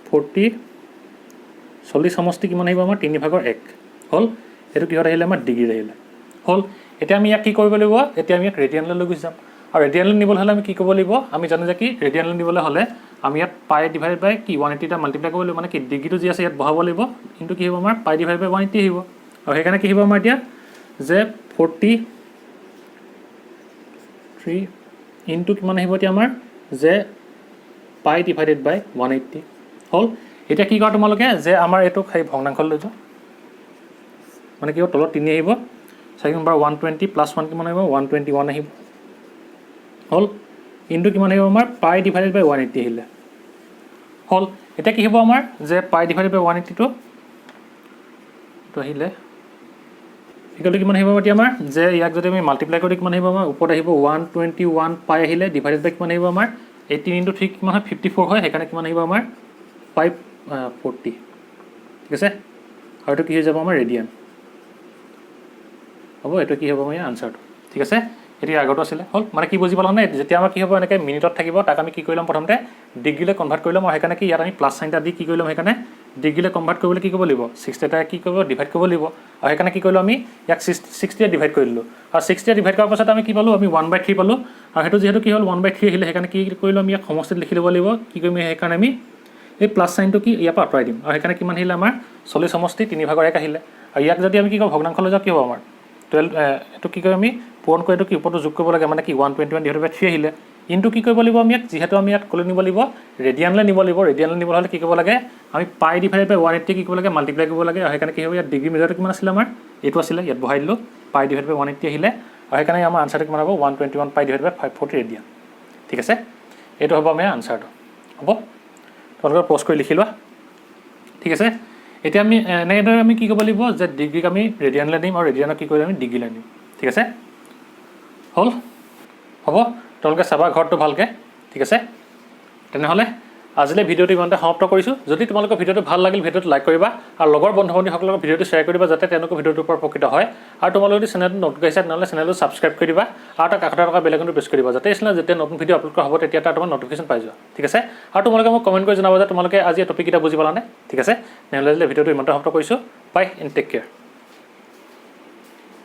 40 সমষ্টি কিমান আহিব আমাৰ 3/1 হ'ল এইটো কিহত আহিলে আমাৰ ডিগ্ৰীত আহিলে হ'ল এতিয়া আমি ইয়াক কি কৰিব লাগিব এতিয়া আমি ইয়াক ৰেডিয়ানলৈ লৈ গুচি যাম আৰু ৰেডিয়ানলৈ নিবলৈ হ'লে আমি কি কৰিব লাগিব আমি জানো যে কি ৰেডিয়ানলৈ নিবলৈ হ'লে আমি ইয়াত পাই ডিভাইড বাই কি 180 এটা মাল্টিপ্লাই কৰিব লাগিব মানে কি ডিগ্ৰীটো যি আছে ইয়াত বহাব লাগিব কিন্তু কি হ'ব আমাৰ পাই ডিভাইড বাই 180 আহিব আৰু সেইকাৰণে কি হ'ব আমাৰ এতিয়া যে 43 ইনটু কিমান আহিব এতিয়া আমাৰ যে পাই ডিভাইডেড বাই 180 হ'ল এতিয়া কি কৰা তোমালোকে যে আমাৰ এইটো সেই ভগ্নাংশ লৈ যোৱা মানে কি হ'ব তলত 3 আহিব 4 নম্বৰ 120 প্লাছ 1 কিমান আহিব 121 আহিব হ'ল ইনটু কিমান আহিব আমাৰ পাই ডিভাইডেড বাই 180 আহিলে হ'ল এতিয়া কি হ'ব আমাৰ যে পাই ডিভাইডেড বাই 180 টো আহিলে ইকুৱেল টু কিমান আহিব এতিয়া আমাৰ যে ইয়াক যদি আমি মাল্টিপ্লাই কৰি কিমান আহিব আমাৰ ওপৰত আহিব 121 পাই আহিলে ডিভাইডেড বাই কিমান আহিব আমাৰ 18 ইনটু 3 কিমান হয় 54 হয় সেইকাৰণে কিমান আহিব আমাৰ 540 ঠিক আছে আৰু এইটো কি হৈ যাব আমাৰ ৰেডিয়ান হ'ব এইটো কি হ'ব আমাৰ আনচাৰটো ঠিক আছে এতিয়া আগতো আছিলে হ'ল মানে কি বুজি পালা নে যেতিয়া আমাৰ কি হ'ব এনেকৈ মিনিটত থাকিব তাক আমি কি কৰি ল'ম প্ৰথমতে ডিগ্ৰীলৈ কনভাৰ্ট কৰি ল'ম আৰু সেইকাৰণে কি ইয়াত আমি প্লাছ চাইনটা দি কি কৰি ল'ম সেইকাৰণে ডিগ্ৰীলৈ কনভাৰ্ট কৰিবলৈ কি কৰিব লাগিব 60 এটা কি কৰিব ডিভাইড কৰিব লাগিব আৰু সেইকাৰণে কি কৰিলোঁ আমি ইয়াক 60 ডিভাইড কৰি দিলোঁ আৰু 60 ডিভাইড কৰাৰ পাছত আমি কি পালোঁ আমি 1/3 পালোঁ আৰু সেইটো যিহেতু কি হ'ল 1/3 আহিলে সেইকাৰণে কি কৰিলোঁ আমি ইয়াক সমষ্টিত লিখি ল'ব লাগিব কি কৰিম সেইকাৰণে আমি এই প্লাছ চাইনটো কি ইয়াৰ পৰা আঁতৰাই দিম আৰু সেইকাৰণে কিমান আহিলে আমাৰ 40 সমষ্টি 3/1 আহিলে আৰু ইয়াক যদি আমি কি কৰোঁ ভগ্নাংশ লৈ যাওঁ কি হ'ব আমাৰ 12 এইটো কি কৰিম আমি পূৰণ কৰি এইটো কি ওপৰটো যোগ কৰিব লাগে মানে কি 121 / 3 আহিলে ইনটু কি কৰিব লাগিব আমি ইয়াত যিহেতু আমি ইয়াত ক'লৈ নিব লাগিব ৰেডিয়ানলৈ নিব লাগিব ৰেডিয়ানলৈ নিবলৈ হ'লে কি কৰিব লাগে আমি পাই ডিভাইডেড বাই 180 কি কৰিব লাগে মাল্টিপ্লাই কৰিব লাগে আৰু সেইকাৰণে কি হ'ব ইয়াত ডিগ্ৰী মেজাৰটো কিমান আছিলে আমাৰ এইটো আছিলে ইয়াত বহাই দিলোঁ পাই ডিভাইডেড বাই 180 আহিলে আৰু সেইকাৰণে আমাৰ আনচাৰটো কিমান হ'ব 121 পাই ডিভাইডেড বাই 540 ৰেডিয়ান ঠিক আছে এইটো হ'ব আমাৰ আনচাৰটো হ'ব তোমালোকে প'জ কৰি লিখি লোৱা ঠিক আছে এতিয়া আমি এনেদৰে আমি কি কৰিব লাগিব যে ডিগ্ৰীক আমি ৰেডিয়ানলৈ নিম আৰু ৰেডিয়ানক কি কৰিম আমি ডিগ্ৰীলৈ নিম ঠিক আছে হ'ল হ'ব তোমালোকে চাবা ঘৰটো ভালকৈ ঠিক আছে তেনেহ'লে আজিলৈ ভিডিঅ'টো ইমানতে সমাপ্ত কৰিছোঁ যদি তোমালোকৰ ভিডিঅ'টো ভাল লাগিল ভিডিঅ'টো লাইক কৰিবা আৰু লগৰ বন্ধু বান্ধৱীসকলক ভিডিঅ'টো শ্বেয়াৰ কৰিবা যাতে তেওঁলোকৰ ভিডিঅ'টোৰ পৰা উপকৃত হয় আৰু তোমালোকে যদি চেনেলটো নতুন আহিছে তেনেহ'লে চেনেলটো ছাবস্ক্ৰাইব কৰি দিবা আৰু তাৰ কাষতে থকা বেল আইকনটো প্ৰেছ কৰি দিবা যাতে এই চেনেলত যেতিয়া নতুন ভিডিঅ' আপলোড কৰা হ'ব তেতিয়া তাৰ তোমাৰ নটিফিকেশ্যন পাই যোৱা ঠিক আছে আৰু তোমালোকে মোক কমেণ্ট কৰি জনাবা যে তোমালোকে আজি এই টপিককেইটা বুজি পালানে ঠিক আছে তেনেহ'লে ভিডিঅ'টো ইমানতে সমাপ্ত কৰিছোঁ বাই এণ্ড টেক কেয়াৰ